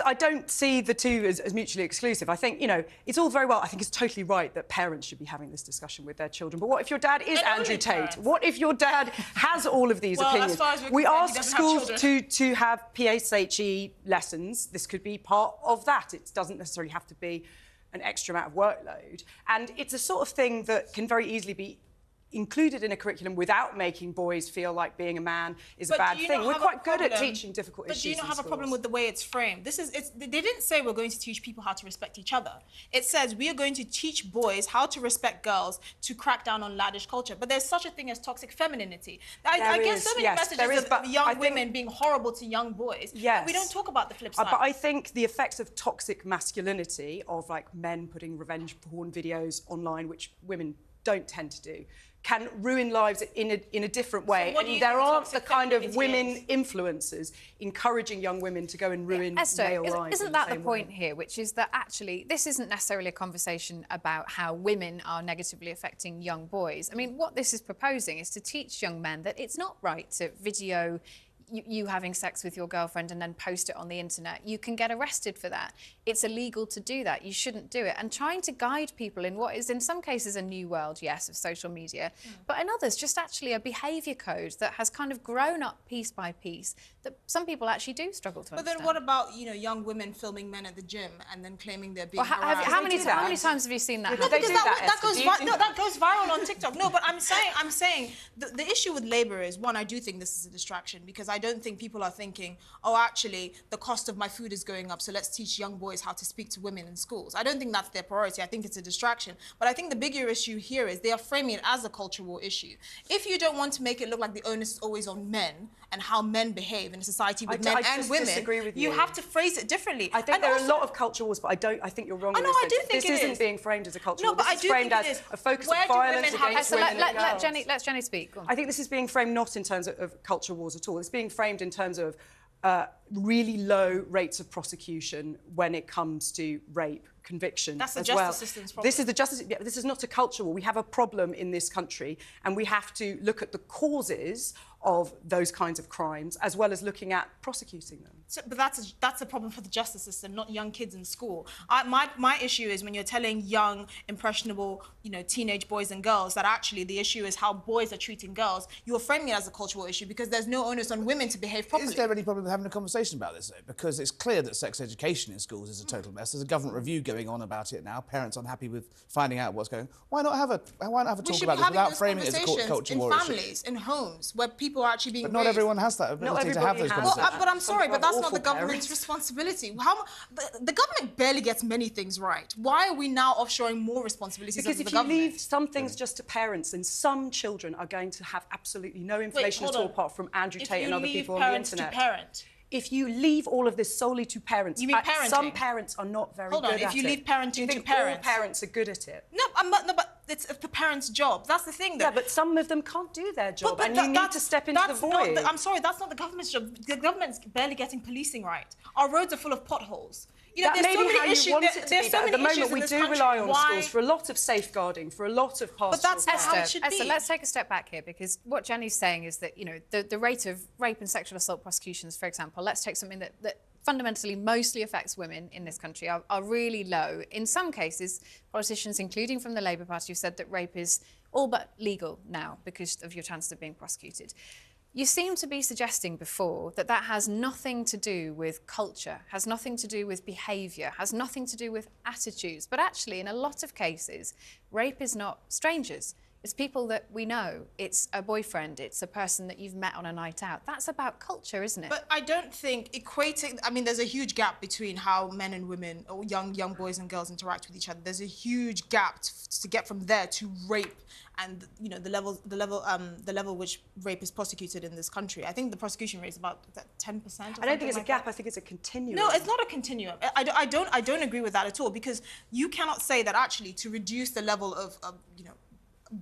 [SPEAKER 20] I don't see the two as mutually exclusive. I think, it's all very well. I think it's totally right that parents should be having this discussion with their children. But what if your dad is Andrew Tate? What if your dad has all of these opinions?
[SPEAKER 19] As far as
[SPEAKER 20] we ask schools to have PSHE lessons. This could be part of that. It doesn't necessarily have to be an extra amount of workload. And it's a sort of thing that can very easily be included in a curriculum without making boys feel like being a man is a bad thing. We're quite good at teaching difficult issues.
[SPEAKER 19] But do you not have a problem with the way it's framed? They didn't say we're going to teach people how to respect each other. It says we are going to teach boys how to respect girls to crack down on laddish culture. But there's such a thing as toxic femininity. I get so many messages of young women being horrible to young boys.
[SPEAKER 20] Yes.
[SPEAKER 19] We don't talk about the flip side.
[SPEAKER 20] But I think the effects of toxic masculinity, of like men putting revenge porn videos online, which women don't tend to do, can ruin lives in a different way.
[SPEAKER 19] So
[SPEAKER 20] and there aren't the kind of women influencers encouraging young women to go and ruin male lives.
[SPEAKER 2] Isn't that the point here, which is that actually this isn't necessarily a conversation about how women are negatively affecting young boys. I mean, what this is proposing is to teach young men that it's not right to video you having sex with your girlfriend and then post it on the internet, you can get arrested for that. It's illegal to do that. You shouldn't do it. And trying to guide people in what is in some cases a new world, yes, of social media, but in others just actually a behaviour code that has kind of grown up piece by piece that some people actually do struggle to understand.
[SPEAKER 19] But then what about, you know, young women filming men at the gym and then claiming they're being
[SPEAKER 2] well,
[SPEAKER 19] harassed?
[SPEAKER 2] how many times have you seen that?
[SPEAKER 19] No, because that goes viral on TikTok. No, but I'm saying the issue with Labour is, one, I do think this is a distraction because I don't think people are thinking, oh, actually, the cost of my food is going up, so let's teach young boys how to speak to women in schools. I don't think that's their priority. I think it's a distraction. But I think the bigger issue here is they are framing it as a culture war issue. If you don't want to make it look like the onus is always on men and how men behave in a society with men and women,
[SPEAKER 20] disagree with you.
[SPEAKER 19] You have to phrase it differently.
[SPEAKER 20] I think there are a lot of culture wars, but I think you're wrong.
[SPEAKER 19] I do think
[SPEAKER 20] this isn't being framed as a culture war.
[SPEAKER 19] But
[SPEAKER 20] this is framed as a focus of violence against women and girls.
[SPEAKER 2] Let Jenny speak. Go on.
[SPEAKER 20] I think this is being framed not in terms of culture wars at all. It's being framed in terms of really low rates of prosecution when it comes to rape conviction.
[SPEAKER 19] That's the
[SPEAKER 20] as
[SPEAKER 19] justice
[SPEAKER 20] well.
[SPEAKER 19] system's problem.
[SPEAKER 20] This is the justice. Yeah, this is not a culture war. We have a problem in this country, and we have to look at the causes of those kinds of crimes as well as looking at prosecuting them.
[SPEAKER 19] So, but that's a problem for the justice system, not young kids in school. My issue is when you're telling young, impressionable, you know, teenage boys and girls that actually the issue is how boys are treating girls. You're framing it as a cultural issue because there's no onus on women to behave properly.
[SPEAKER 3] Is there any problem with having a conversation about this, though? Because it's clear that sex education in schools is a total mess. There's a government review going on about it now. Parents unhappy with finding out what's going on. Why not have a talk about this without framing it as a culture war issue?
[SPEAKER 19] In families, in homes, where people are actually being
[SPEAKER 3] But not everyone has that ability to have those conversations.
[SPEAKER 19] Well, but I'm sorry, but that's not the government's responsibility. The government barely gets many things right. Why are we now offshoring more responsibilities
[SPEAKER 20] because
[SPEAKER 19] of the
[SPEAKER 20] if
[SPEAKER 19] government?
[SPEAKER 20] you leave some things just to parents, then some children are going to have absolutely no information at all apart from Andrew Tate and other people on the internet.
[SPEAKER 19] To parent.
[SPEAKER 20] If you leave all of this solely to parents,
[SPEAKER 19] you mean parenting?
[SPEAKER 20] Some parents are not very good at it.
[SPEAKER 19] If you leave parenting to parents,
[SPEAKER 20] all parents are good at it.
[SPEAKER 19] No, but it's the parents' job. That's the thing.
[SPEAKER 20] Yeah, but some of them can't do their job, and you need to step into the void.
[SPEAKER 19] I'm sorry, that's not the government's job. The government's barely getting policing right. Our roads are full of potholes. You know,
[SPEAKER 20] that may be how you want it to be, but at the moment we do rely on schools for a lot of safeguarding, for a lot of pastoral.
[SPEAKER 19] But that's not how it should be.
[SPEAKER 2] Esther, let's take a step back here, because what Jenny's saying is that, you know, the rate of rape and sexual assault prosecutions, for example, let's take something that fundamentally mostly affects women in this country, are really low. In some cases, politicians, including from the Labour Party, have said that rape is all but legal now because of your chances of being prosecuted. You seem to be suggesting before that has nothing to do with culture, has nothing to do with behaviour, has nothing to do with attitudes. But actually, in a lot of cases, rape is not strangers. It's people that we know. It's a boyfriend. It's a person that you've met on a night out. That's about culture, isn't it?
[SPEAKER 19] But I don't think equating... I mean, there's a huge gap between how men and women, or young boys and girls interact with each other. There's a huge gap to get from there to rape and, you know, the level which rape is prosecuted in this country. I think the prosecution rate is about 10%.
[SPEAKER 20] I don't think it's a gap. I think it's a continuum.
[SPEAKER 19] No, it's not a continuum. I don't agree with that at all, because you cannot say that actually to reduce the level of you know,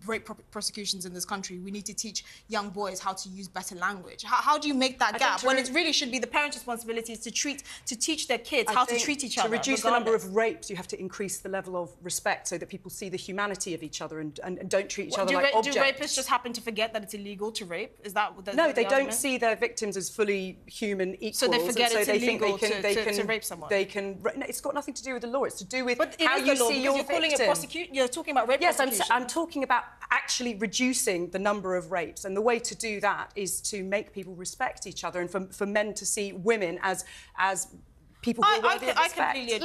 [SPEAKER 19] rape prosecutions in this country, we need to teach young boys how to use better language. How do you make that gap when it really should be the parents' responsibility to teach their kids how to treat each other?
[SPEAKER 20] To reduce the number of rapes, you have to increase the level of respect so that people see the humanity of each other and don't treat each other like objects.
[SPEAKER 19] Do rapists just happen to forget that it's illegal to rape? Is that
[SPEAKER 20] no? They don't see their victims as fully human equals.
[SPEAKER 19] So they forget it's illegal
[SPEAKER 20] to
[SPEAKER 19] rape someone.
[SPEAKER 20] They can. No, it's got nothing to do with the law. It's to do with how you see your victim.
[SPEAKER 19] You're talking about rape prosecution.
[SPEAKER 20] Yes, I'm talking about actually reducing the number of rapes, and the way to do that is to make people respect each other, and for men to see women as people who are worthy of respect.
[SPEAKER 19] I completely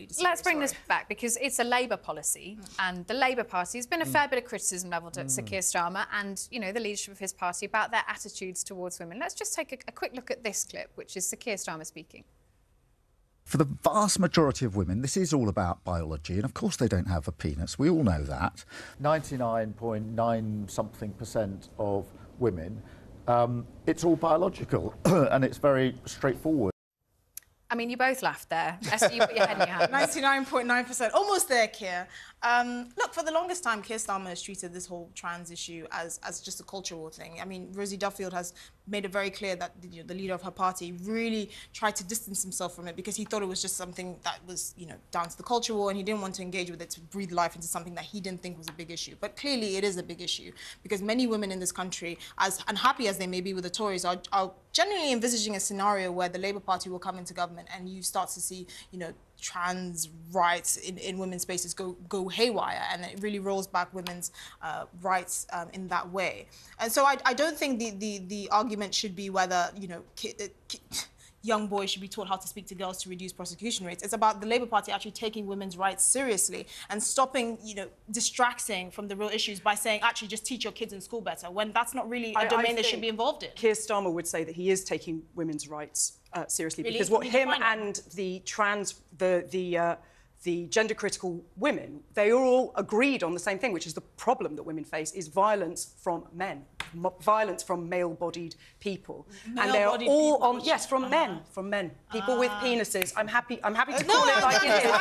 [SPEAKER 19] disagree.
[SPEAKER 2] Let's bring this back, because it's a Labour policy, and the Labour Party has been a fair bit of criticism levelled at Sir Keir Starmer and, you know, the leadership of his party about their attitudes towards women. Let's just take a quick look at this clip, which is Sir Keir Starmer speaking.
[SPEAKER 14] For the vast majority of women, this is all about biology, and of course they don't have a penis. We all know that. 99.9-something% of women, it's all biological, and it's very straightforward.
[SPEAKER 2] I mean, you both laughed there. Esther, you put your head in your hands.
[SPEAKER 19] 99.9%. Almost there, Keir. Look, for the longest time, Keir Starmer has treated this whole trans issue as just a cultural thing. I mean, Rosie Duffield has made it very clear that the leader of her party really tried to distance himself from it because he thought it was just something that was, down to the culture war, and he didn't want to engage with it to breathe life into something that he didn't think was a big issue. But clearly it is a big issue because many women in this country, as unhappy as they may be with the Tories, are genuinely envisaging a scenario where the Labour Party will come into government and you start to see, trans rights in women's spaces go haywire, and it really rolls back women's rights in that way. And so I don't think the argument should be whether young boys should be taught how to speak to girls to reduce prosecution rates. It's about the Labour Party actually taking women's rights seriously and stopping, distracting from the real issues by saying, actually, just teach your kids in school better, when that's not really a domain they should be involved in.
[SPEAKER 20] Keir Starmer would say that he is taking women's rights seriously,
[SPEAKER 19] Really?
[SPEAKER 20] because what him and the gender-critical women, they all agreed on the same thing, which is the problem that women face is violence from men, violence from male-bodied people. And they're all on, yes, from men, people with penises. I'm happy to call it like it is.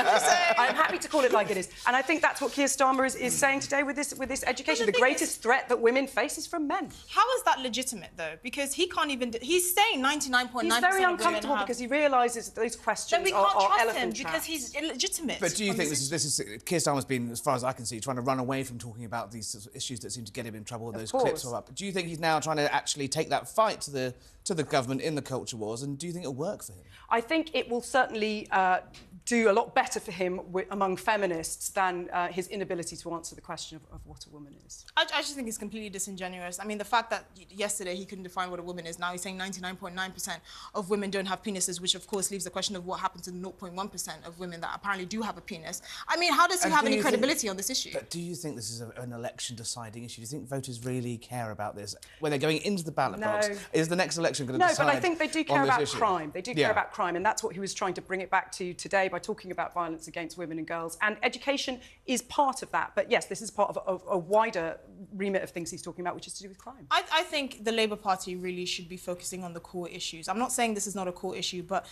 [SPEAKER 20] I'm happy to call it like it is. And I think that's what Keir Starmer is saying today with this education. The greatest threat that women face is from men.
[SPEAKER 19] How is that legitimate, though? Because he can't even... He's saying 99.9%
[SPEAKER 20] He's very uncomfortable because he realises that those questions
[SPEAKER 19] we can't
[SPEAKER 20] are
[SPEAKER 19] trust
[SPEAKER 20] elephant
[SPEAKER 19] him
[SPEAKER 20] traps.
[SPEAKER 19] because he's illegitimate.
[SPEAKER 3] But do you think this is Keir Starmer's been, as far as I can see, trying to run away from talking about these sorts of issues that seem to get him in trouble? Those clips are up. Do you think he's now trying to actually take that fight to the government in the culture wars, and do you think it'll work for him?
[SPEAKER 20] I think it will certainly do a lot better for him among feminists than his inability to answer the question of what a woman is.
[SPEAKER 19] I just think it's completely disingenuous. I mean, the fact that yesterday he couldn't define what a woman is, now he's saying 99.9% of women don't have penises, which of course leaves the question of what happened to the 0.1% of women that apparently do have a penis. I mean, how does he have any credibility on this issue?
[SPEAKER 3] But do you think this is an election deciding issue? Do you think voters really care about this when they're going into the ballot box? Is the next election going to decide?
[SPEAKER 20] No, but I think they do care about
[SPEAKER 3] issue?
[SPEAKER 20] crime. They do care about crime, and that's what he was trying to bring it back to today by talking about violence against women and girls. And education is part of that. But yes, this is part of a wider remit of things he's talking about, which is to do with crime.
[SPEAKER 19] I think the Labour Party really should be focusing on the core issues. I'm not saying this is not a core issue, but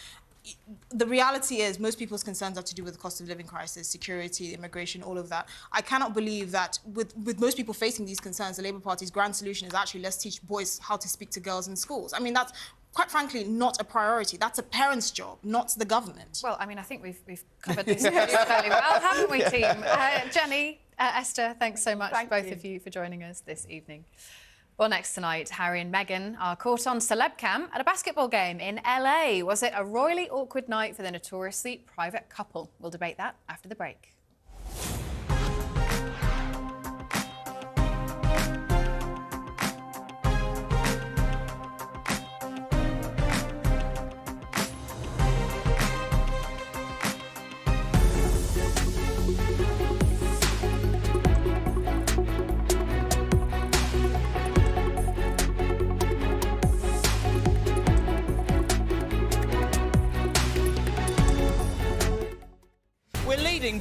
[SPEAKER 19] the reality is most people's concerns are to do with the cost of living crisis, security, immigration, all of that. I cannot believe that with most people facing these concerns, the Labour Party's grand solution is actually let's teach boys how to speak to girls in schools. I mean, that's quite frankly not a priority. That's a parent's job, not the government.
[SPEAKER 2] Well, I mean, I think we've covered this fairly well, haven't we, team? Jenny, Esther, thanks so much, both of you, for joining us this evening. Well, next tonight, Harry and Meghan are caught on celeb cam at a basketball game in LA. Was it a royally awkward night for the notoriously private couple? We'll debate that after the break.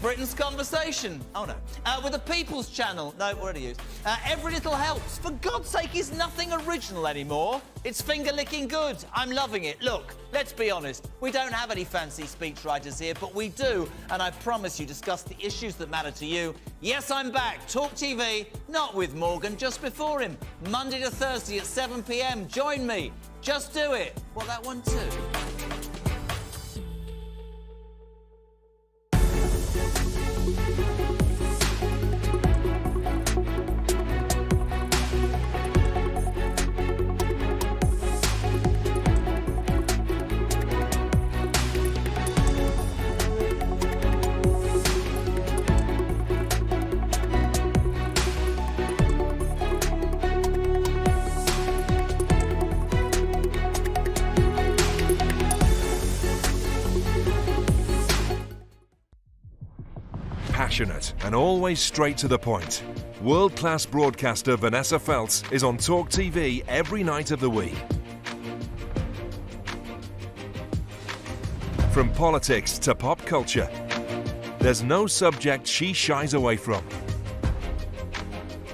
[SPEAKER 10] Britain's conversation. Oh no. With the People's Channel. No, already used. Every little helps. For God's sake, is nothing original anymore. It's finger-licking good. I'm loving it. Look, let's be honest. We don't have any fancy speechwriters here, but we do, and I promise you, discuss the issues that matter to you. Yes, I'm back. Talk TV, not with Morgan, just before him. Monday to Thursday at 7 p.m. Join me. Just do it. Well, that one too.
[SPEAKER 1] Passionate and always straight to the point. World-class broadcaster Vanessa Feltz is on Talk TV every night of the week. From politics to pop culture, there's no subject she shies away from.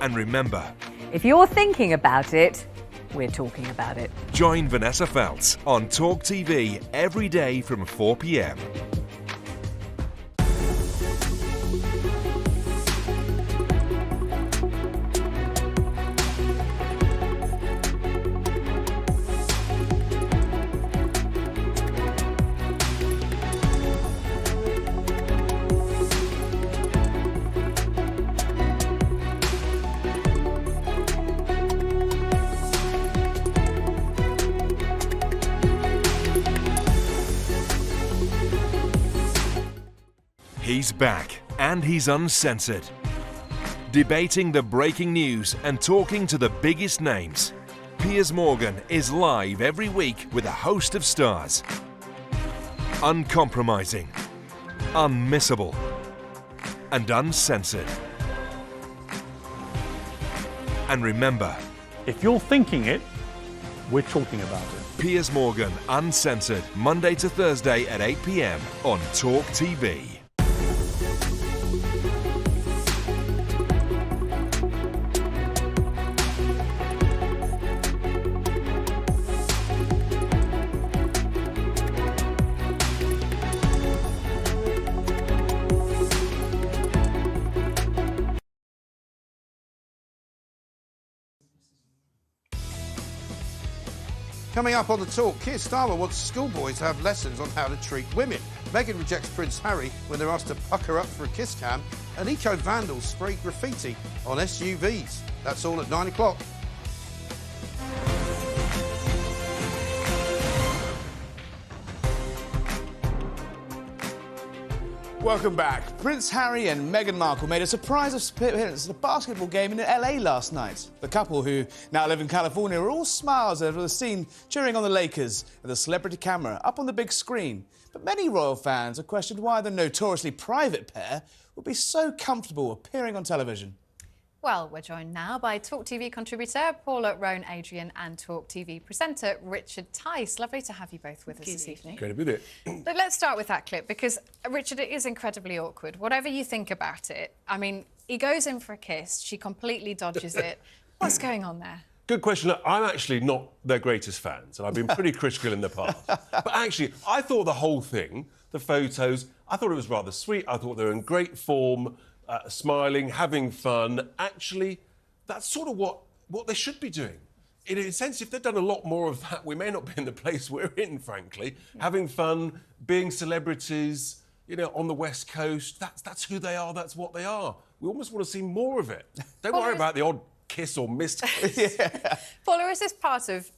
[SPEAKER 1] And remember,
[SPEAKER 11] if you're thinking about it, we're talking about it.
[SPEAKER 1] Join Vanessa Feltz on Talk TV every day from 4 p.m. He's back, and he's uncensored. Debating the breaking news and talking to the biggest names. Piers Morgan is live every week with a host of stars. Uncompromising, unmissable, and uncensored. And remember,
[SPEAKER 12] if you're thinking it, we're talking about it.
[SPEAKER 1] Piers Morgan Uncensored, Monday to Thursday at 8 p.m. on Talk TV.
[SPEAKER 21] Coming up on The Talk, Keir Starmer wants schoolboys to have lessons on how to treat women. Meghan rejects Prince Harry when they're asked to pucker up for a kiss cam. And eco-vandals spray graffiti on SUVs. That's all at 9 o'clock.
[SPEAKER 3] Welcome back. Prince Harry and Meghan Markle made a surprise appearance at a basketball game in LA last night. The couple, who now live in California, were all smiles over the scene cheering on the Lakers with a celebrity camera up on the big screen. But many royal fans have questioned why the notoriously private pair would be so comfortable appearing on television.
[SPEAKER 2] Well, we're joined now by Talk TV contributor Paula Roan Adrian and Talk TV presenter Richard Tice. Lovely to have you both with us this evening.
[SPEAKER 22] Great to be there.
[SPEAKER 2] But let's start with that clip, because, Richard, it is incredibly awkward. Whatever you think about it, I mean, he goes in for a kiss, she completely dodges it. What's going on there?
[SPEAKER 22] Good question. Look, I'm actually not their greatest fans, and I've been pretty critical in the past. But actually, I thought the whole thing, the photos, I thought it was rather sweet. I thought they were in great form. Smiling, having fun. Actually, that's sort of what they should be doing. In a sense, if they'd done a lot more of that, we may not be in the place we're in, frankly. Having fun, being celebrities, you know, on the West Coast. That's who they are, that's what they are. We almost want to see more of it. Don't worry about the odd kiss or missed kiss.
[SPEAKER 2] Paula, is this part of,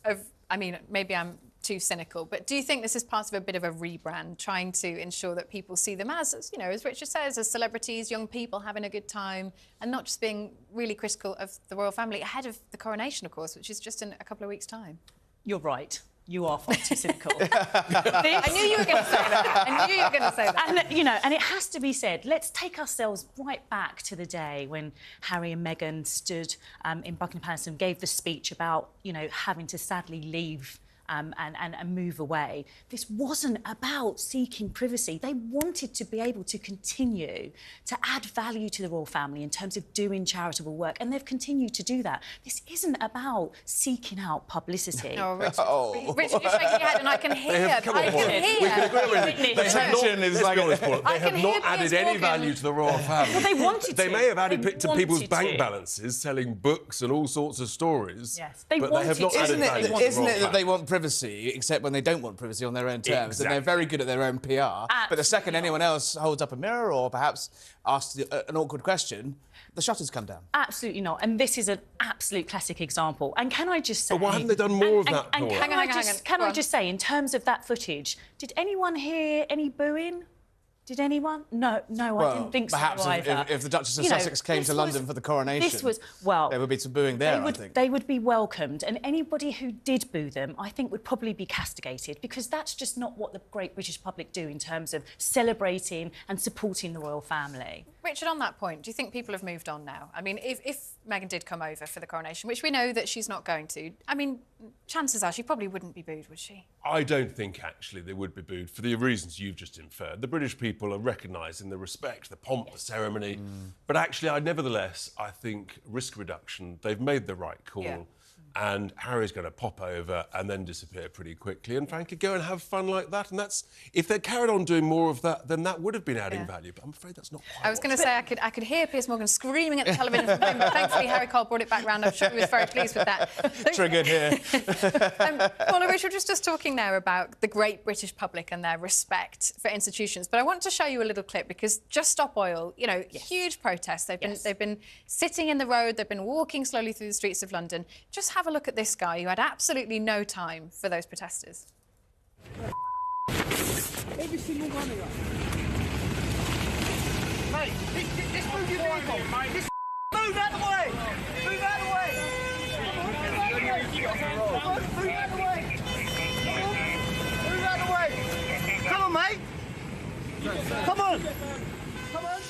[SPEAKER 2] I mean, maybe I'm too cynical, but do you think this is part of a bit of a rebrand, trying to ensure that people see them as, you know, as Richard says, as celebrities, young people having a good time, and not just being really critical of the royal family ahead of the coronation, of course, which is just in a couple of weeks' time?
[SPEAKER 23] You're right. You are far too cynical.
[SPEAKER 2] I knew you were going to say that. I knew you were going to say that.
[SPEAKER 23] And, you know, and it has to be said, let's take ourselves right back to the day when Harry and Meghan stood in Buckingham Palace and gave the speech about, you know, having to sadly leave and move away. This wasn't about seeking privacy. They wanted to be able to continue to add value to the royal family in terms of doing charitable work, and they've continued to do that. This isn't about seeking out publicity.
[SPEAKER 2] Oh, Richard, Richard, you're shaking your head, and I can hear.
[SPEAKER 22] I can hear. We can agree with you. They have not added any value to the royal family.
[SPEAKER 23] Well, they wanted to.
[SPEAKER 22] They may have added to people's bank balances, selling books and all sorts of stories.
[SPEAKER 23] Yes,
[SPEAKER 22] but they have not added value to the royal
[SPEAKER 3] Isn't it that they
[SPEAKER 22] family.
[SPEAKER 3] want privacy, except when they don't want privacy on their own terms,
[SPEAKER 22] Exactly.
[SPEAKER 3] and they're very good at their own PR. But the second anyone else holds up a mirror or perhaps asks an awkward question, the shutters come down.
[SPEAKER 23] Absolutely not. And this is an absolute classic example. And can I just say...
[SPEAKER 22] But why haven't they done more of that,
[SPEAKER 23] And
[SPEAKER 22] Paula?
[SPEAKER 23] can I just say, in terms of that footage, did anyone hear any booing? Did anyone? No, I didn't think so
[SPEAKER 3] perhaps
[SPEAKER 23] either.
[SPEAKER 3] if the Duchess of Sussex came to London for the coronation, there would be some booing there, I think.
[SPEAKER 23] They would be welcomed, and anybody who did boo them, I think, would probably be castigated, because that's just not what the great British public do in terms of celebrating and supporting the royal family.
[SPEAKER 2] Richard, on that point, do you think people have moved on now? I mean, if Meghan did come over for the coronation, which we know that she's not going to, I mean, chances are she probably wouldn't be booed, would she?
[SPEAKER 22] I don't think, actually, they would be booed for the reasons you've just inferred. The British people are recognising the respect, the pomp, the ceremony. But actually, nevertheless, I think risk reduction, they've made the right call. and Harry's going to pop over and then disappear pretty quickly and, frankly, go and have fun like that. And that's... If they carried on doing more of that, then that would have been adding value. But I'm afraid that's not quite
[SPEAKER 2] I was going to say I could hear Piers Morgan screaming at the television from home, but thankfully Harry Cole brought it back round. I'm sure he was very pleased with that.
[SPEAKER 3] Triggered here.
[SPEAKER 2] Paula, Richard was just talking there about the great British public and their respect for institutions. But I want to show you a little clip because Just Stop Oil, you know, huge protests. They've been sitting in the road, they've been walking slowly through the streets of London. Just have a look at this guy who had absolutely no time for those protesters.
[SPEAKER 17] Every single one of them. Mate, this move your vehicle. This move out of the way. Move out of the way. Move out of the way. Move out of the way. Come on, mate. Come on. Come on.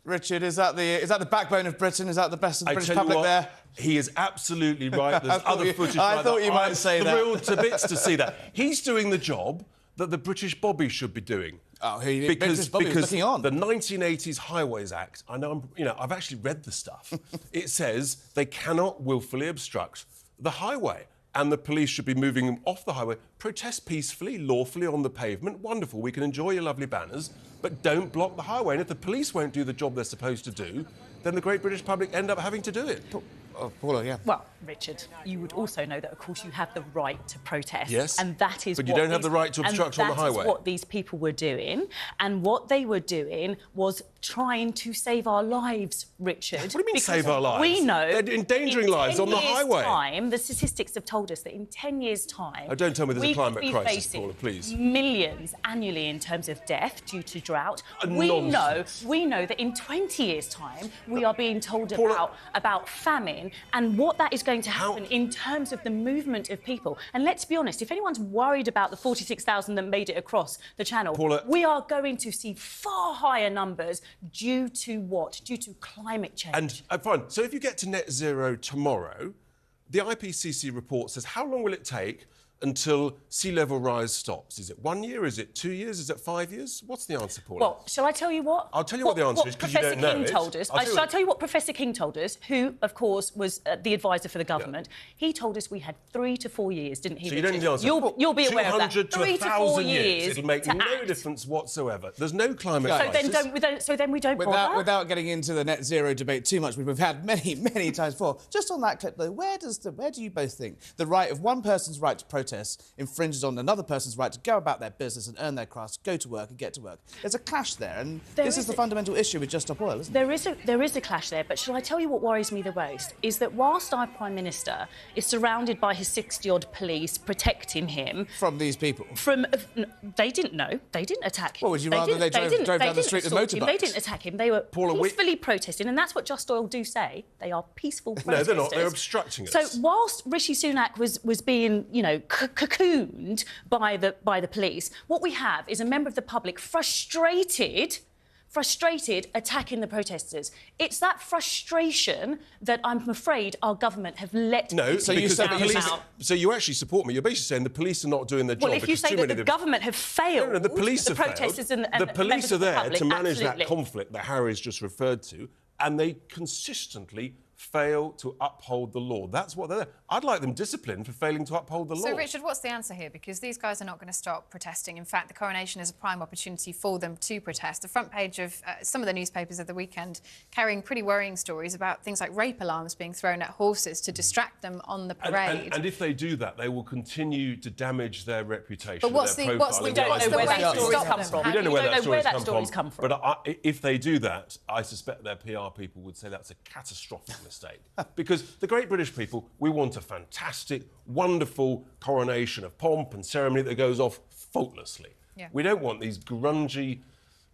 [SPEAKER 3] Richard, is that the backbone of Britain? Is that the best of the British public there?
[SPEAKER 22] He is absolutely right. There's other footage.
[SPEAKER 3] I thought you might say that.
[SPEAKER 22] I'm thrilled to bits to see that. He's doing the job that the British Bobby should be doing.
[SPEAKER 3] Oh, because looking on.
[SPEAKER 22] The 1980s Highways Act. I know. I've actually read the stuff. It says they cannot willfully obstruct the highway. And the police should be moving them off the highway. Protest peacefully, lawfully on the pavement. Wonderful, we can enjoy your lovely banners, but don't block the highway. And if the police won't do the job they're supposed to do, then the great British public end up having to do it.
[SPEAKER 3] Paula, yeah.
[SPEAKER 23] Well, Richard, you would also know that, of course, you have the right to protest.
[SPEAKER 22] Yes.
[SPEAKER 23] And that is
[SPEAKER 22] but you don't have the right to obstruct on the highway.
[SPEAKER 23] That is what these people were doing. And what they were doing was trying to save our lives, Richard.
[SPEAKER 22] What do you mean save our lives?
[SPEAKER 23] We know...
[SPEAKER 22] They're endangering lives on the highway.
[SPEAKER 23] The statistics have told us that in 10 years' time...
[SPEAKER 22] Oh, don't tell me there's a climate crisis,
[SPEAKER 23] facing
[SPEAKER 22] Paula, please.
[SPEAKER 23] millions annually in terms of death due to drought.
[SPEAKER 22] Nonsense.
[SPEAKER 23] We know that in 20 years' time we are being told about famine and what that is going to happen in terms of the movement of people. And let's be honest, if anyone's worried about the 46,000 that made it across the Channel,
[SPEAKER 22] Paula,
[SPEAKER 23] we are going to see far higher numbers due to what? Due to climate change.
[SPEAKER 22] And fine. So if you get to net zero tomorrow, the IPCC report says how long will it take until sea level rise stops? Is it 1 year? Is it 2 years? Is it 5 years? What's the answer, Paula?
[SPEAKER 23] Well, shall I tell you what?
[SPEAKER 22] I'll tell you what the answer is, because you don't know it.
[SPEAKER 23] Shall I tell you what Professor King told us, who, of course, was the advisor for the government? Yeah. He told us we had 3 to 4 years, didn't he?
[SPEAKER 22] So you don't need the answer.
[SPEAKER 23] You'll be aware of that.
[SPEAKER 22] 200 to 1,000 years. It'll make no difference whatsoever. There's no climate crisis.
[SPEAKER 23] So then we don't bother?
[SPEAKER 3] Without getting into the net zero debate too much, we've had many, many times before. Just on that clip, though, where do you both think the right of one person's right to protest infringes on another person's right to go about their business and earn their crust, go to work and get to work? There's a clash there, and this is the fundamental issue with Just Stop Oil, isn't it?
[SPEAKER 23] There is a clash there, but shall I tell you what worries me the most? Is that whilst our Prime Minister is surrounded by his 60-odd police protecting him...
[SPEAKER 3] From these people?
[SPEAKER 23] They didn't know. They didn't attack him.
[SPEAKER 3] Well, would you rather they drove down the street with motorbikes?
[SPEAKER 23] They didn't attack him. They were peacefully protesting, and that's what Just Oil do say. They are peaceful protesters.
[SPEAKER 22] No, they're not. They're obstructing us.
[SPEAKER 23] So whilst Rishi Sunak was being, cocooned by the police, what we have is a member of the public frustrated attacking the protesters. It's that frustration that I'm afraid our government have let...
[SPEAKER 22] No, so you actually support me. You're basically saying the police are not doing their job.
[SPEAKER 23] Well, if you say that the government have failed...
[SPEAKER 22] No, the police have
[SPEAKER 23] protesters
[SPEAKER 22] failed.
[SPEAKER 23] And
[SPEAKER 22] the police are there to manage
[SPEAKER 23] that
[SPEAKER 22] conflict that Harry's just referred to, and they consistently fail to uphold the law. That's what they're there. I'd like them disciplined for failing to uphold the law.
[SPEAKER 2] So, Richard, what's the answer here? Because these guys are not going to stop protesting. In fact, the coronation is a prime opportunity for them to protest. The front page of some of the newspapers of the weekend carrying pretty worrying stories about things like rape alarms being thrown at horses to distract them on the parade.
[SPEAKER 22] And if they do that, they will continue to damage their reputation.
[SPEAKER 2] But what's the way to stop them?
[SPEAKER 22] We don't know where that story's come from. But if they do that, I suspect their PR people would say that's a catastrophic mistake. Because the great British people, we want a fantastic, wonderful coronation of pomp and ceremony that goes off faultlessly. Yeah. We don't want these grungy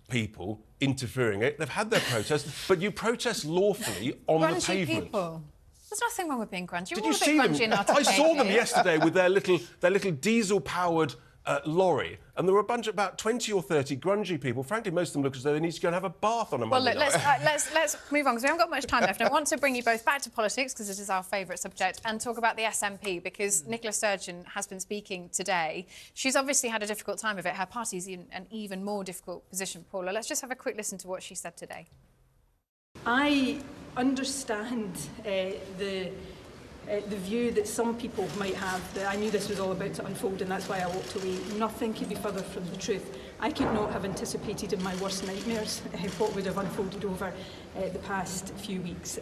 [SPEAKER 22] people interfering in it. They've had their protest, but you protest lawfully on the pavement.
[SPEAKER 2] People. There's nothing wrong with being grungy.
[SPEAKER 22] Did you see them? I saw them yesterday with their little diesel-powered lorry, and there were about 20 or 30 grungy people. Frankly, most of them look as though they need to go and have a bath on a Monday night.
[SPEAKER 2] Let's move on, because we haven't got much time left. And I want to bring you both back to politics, because it is our favourite subject, and talk about the SNP, because Nicola Sturgeon has been speaking today. She's obviously had a difficult time of it. Her party's in an even more difficult position. Paula, let's just have a quick listen to what she said today.
[SPEAKER 4] I understand the the view that some people might have that I knew this was all about to unfold and that's why I walked away. Nothing could be further from the truth. I could not have anticipated in my worst nightmares what would have unfolded over the past few weeks.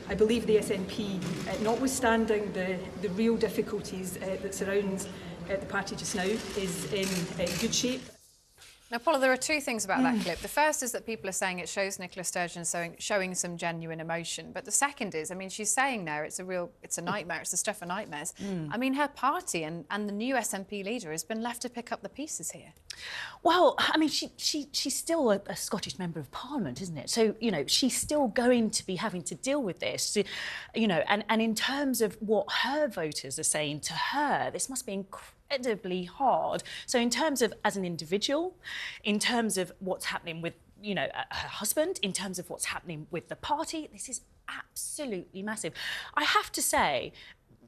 [SPEAKER 4] I believe the SNP, notwithstanding the real difficulties that surround the party just now, is in good shape.
[SPEAKER 2] Now, Paula, there are two things about that clip. The first is that people are saying it shows Nicola Sturgeon showing some genuine emotion. But the second is, I mean, she's saying there it's a nightmare, it's the stuff of nightmares. I mean, her party and the new SNP leader has been left to pick up the pieces here.
[SPEAKER 23] Well, I mean, she's still a Scottish Member of Parliament, isn't it? So, you know, she's still going to be having to deal with this, you know, and in terms of what her voters are saying to her, this must be incredibly hard. So in terms of as an individual, in terms of what's happening with, you know, her husband, in terms of what's happening with the party, this is absolutely massive. I have to say,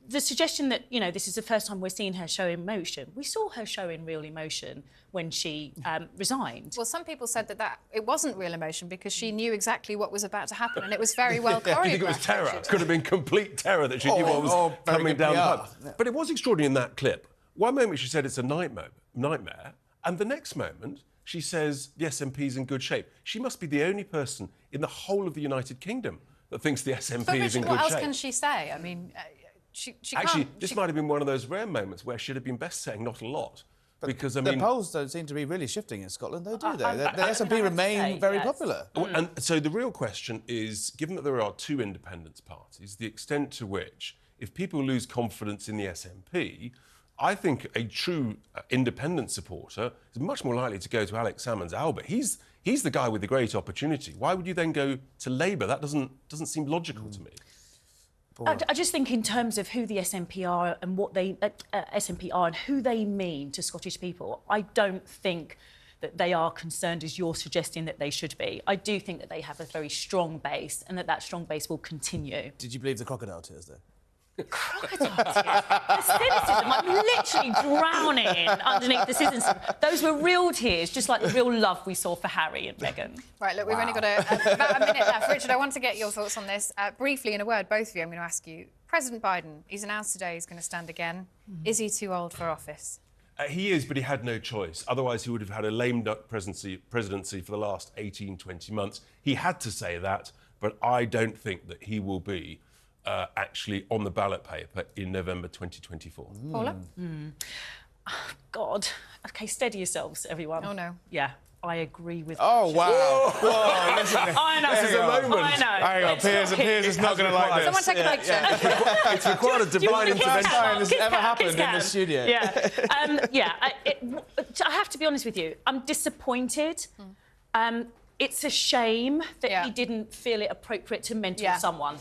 [SPEAKER 23] the suggestion that, you know, this is the first time we're seeing her show emotion. We saw her showing real emotion when she resigned.
[SPEAKER 2] Well, some people said that it wasn't real emotion because she knew exactly what was about to happen and it was very well choreographed.
[SPEAKER 22] You think it was terror? It could have been complete terror that she knew what was coming down the pipe. But it was extraordinary in that clip. One moment she said it's a nightmare, and the next moment she says the SNP's in good shape. She must be the only person in the whole of the United Kingdom that thinks the SNP is in good shape.
[SPEAKER 2] What else can she say? I mean, she
[SPEAKER 22] Actually,
[SPEAKER 2] can't...
[SPEAKER 22] this might have been one of those rare moments where she'd have been best saying not a lot.
[SPEAKER 3] But
[SPEAKER 22] because, I mean...
[SPEAKER 3] the polls don't seem to be really shifting in Scotland, though, do they? The SNP remain very popular.
[SPEAKER 22] And so the real question is, given that there are two independence parties, the extent to which, if people lose confidence in the SNP, I think a true independent supporter is much more likely to go to Alex Salmond's Albert. He's the guy with the great opportunity. Why would you then go to Labour? That doesn't seem logical to me.
[SPEAKER 23] I just think in terms of who the SNP are and what they SNP are and who they mean to Scottish people, I don't think that they are concerned as you're suggesting that they should be. I do think that they have a very strong base and that strong base will continue.
[SPEAKER 3] Did you believe the crocodile tears, though?
[SPEAKER 23] Crocodile tears. The cynicism, I'm literally drowning underneath the cynicism. Those were real tears, just like the real love we saw for Harry and Meghan.
[SPEAKER 2] Right, look, we've only got about a minute left. Richard, I want to get your thoughts on this. Briefly, in a word, both of you, I'm going to ask you. President Biden, he's announced today he's going to stand again. Is he too old for office?
[SPEAKER 22] He is, but he had no choice. Otherwise, he would have had a lame duck presidency for the last 18, 20 months. He had to say that, but I don't think that he will be actually on the ballot paper in November 2024.
[SPEAKER 2] Paula?
[SPEAKER 23] God. OK, steady yourselves, everyone.
[SPEAKER 2] Oh, no.
[SPEAKER 23] Yeah, I agree with...
[SPEAKER 3] Oh, wow. Whoa, listen,
[SPEAKER 23] I know.
[SPEAKER 22] This is a moment.
[SPEAKER 23] I know.
[SPEAKER 3] Hang on, Piers is not going to like this.
[SPEAKER 2] Someone take a picture.
[SPEAKER 22] It's required a divine intervention.
[SPEAKER 3] This has ever happened in the studio.
[SPEAKER 23] Yeah. I have to be honest with you. I'm disappointed. It's a shame that he didn't feel it appropriate to mentor someone.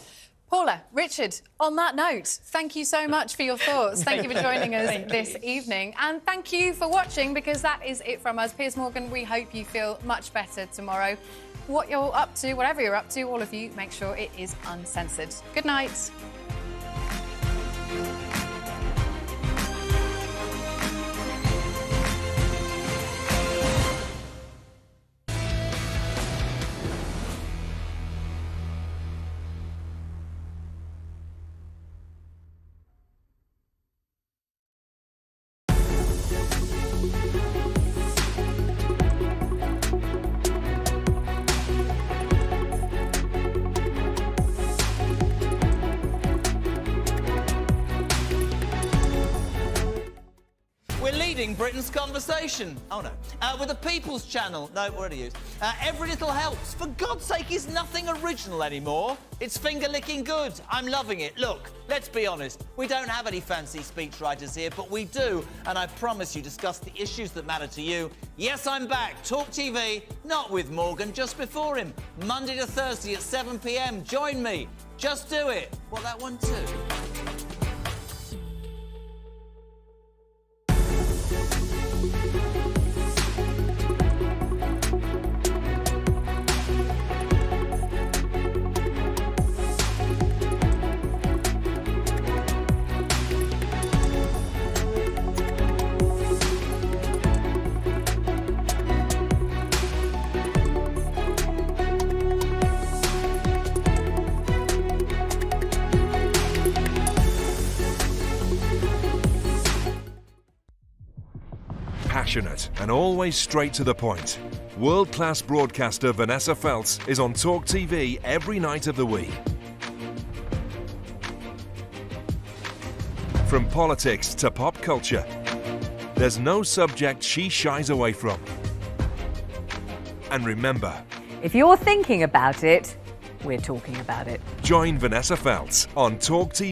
[SPEAKER 2] Paula, Richard, on that note, thank you so much for your thoughts. Thank you for joining us this evening. And thank you for watching, because that is it from us. Piers Morgan, we hope you feel much better tomorrow. What you're up to, whatever you're up to, all of you, make sure it is uncensored. Good night.
[SPEAKER 10] Britain's conversation. Oh, no. With the People's Channel. No, already used. Every little helps. For God's sake, is nothing original anymore. It's finger-licking good. I'm loving it. Look, let's be honest. We don't have any fancy speechwriters here, but we do, and I promise you, discuss the issues that matter to you. Yes, I'm back. Talk TV, not with Morgan, just before him. Monday to Thursday at 7 p.m. Join me. Just do it. Well, that one too.
[SPEAKER 1] passionate and always straight to the point. World-class broadcaster Vanessa Feltz is on Talk TV every night of the week. From politics to pop culture, there's no subject she shies away from. And remember,
[SPEAKER 11] If you're thinking about it, we're talking about it.
[SPEAKER 1] join Vanessa Feltz on Talk TV.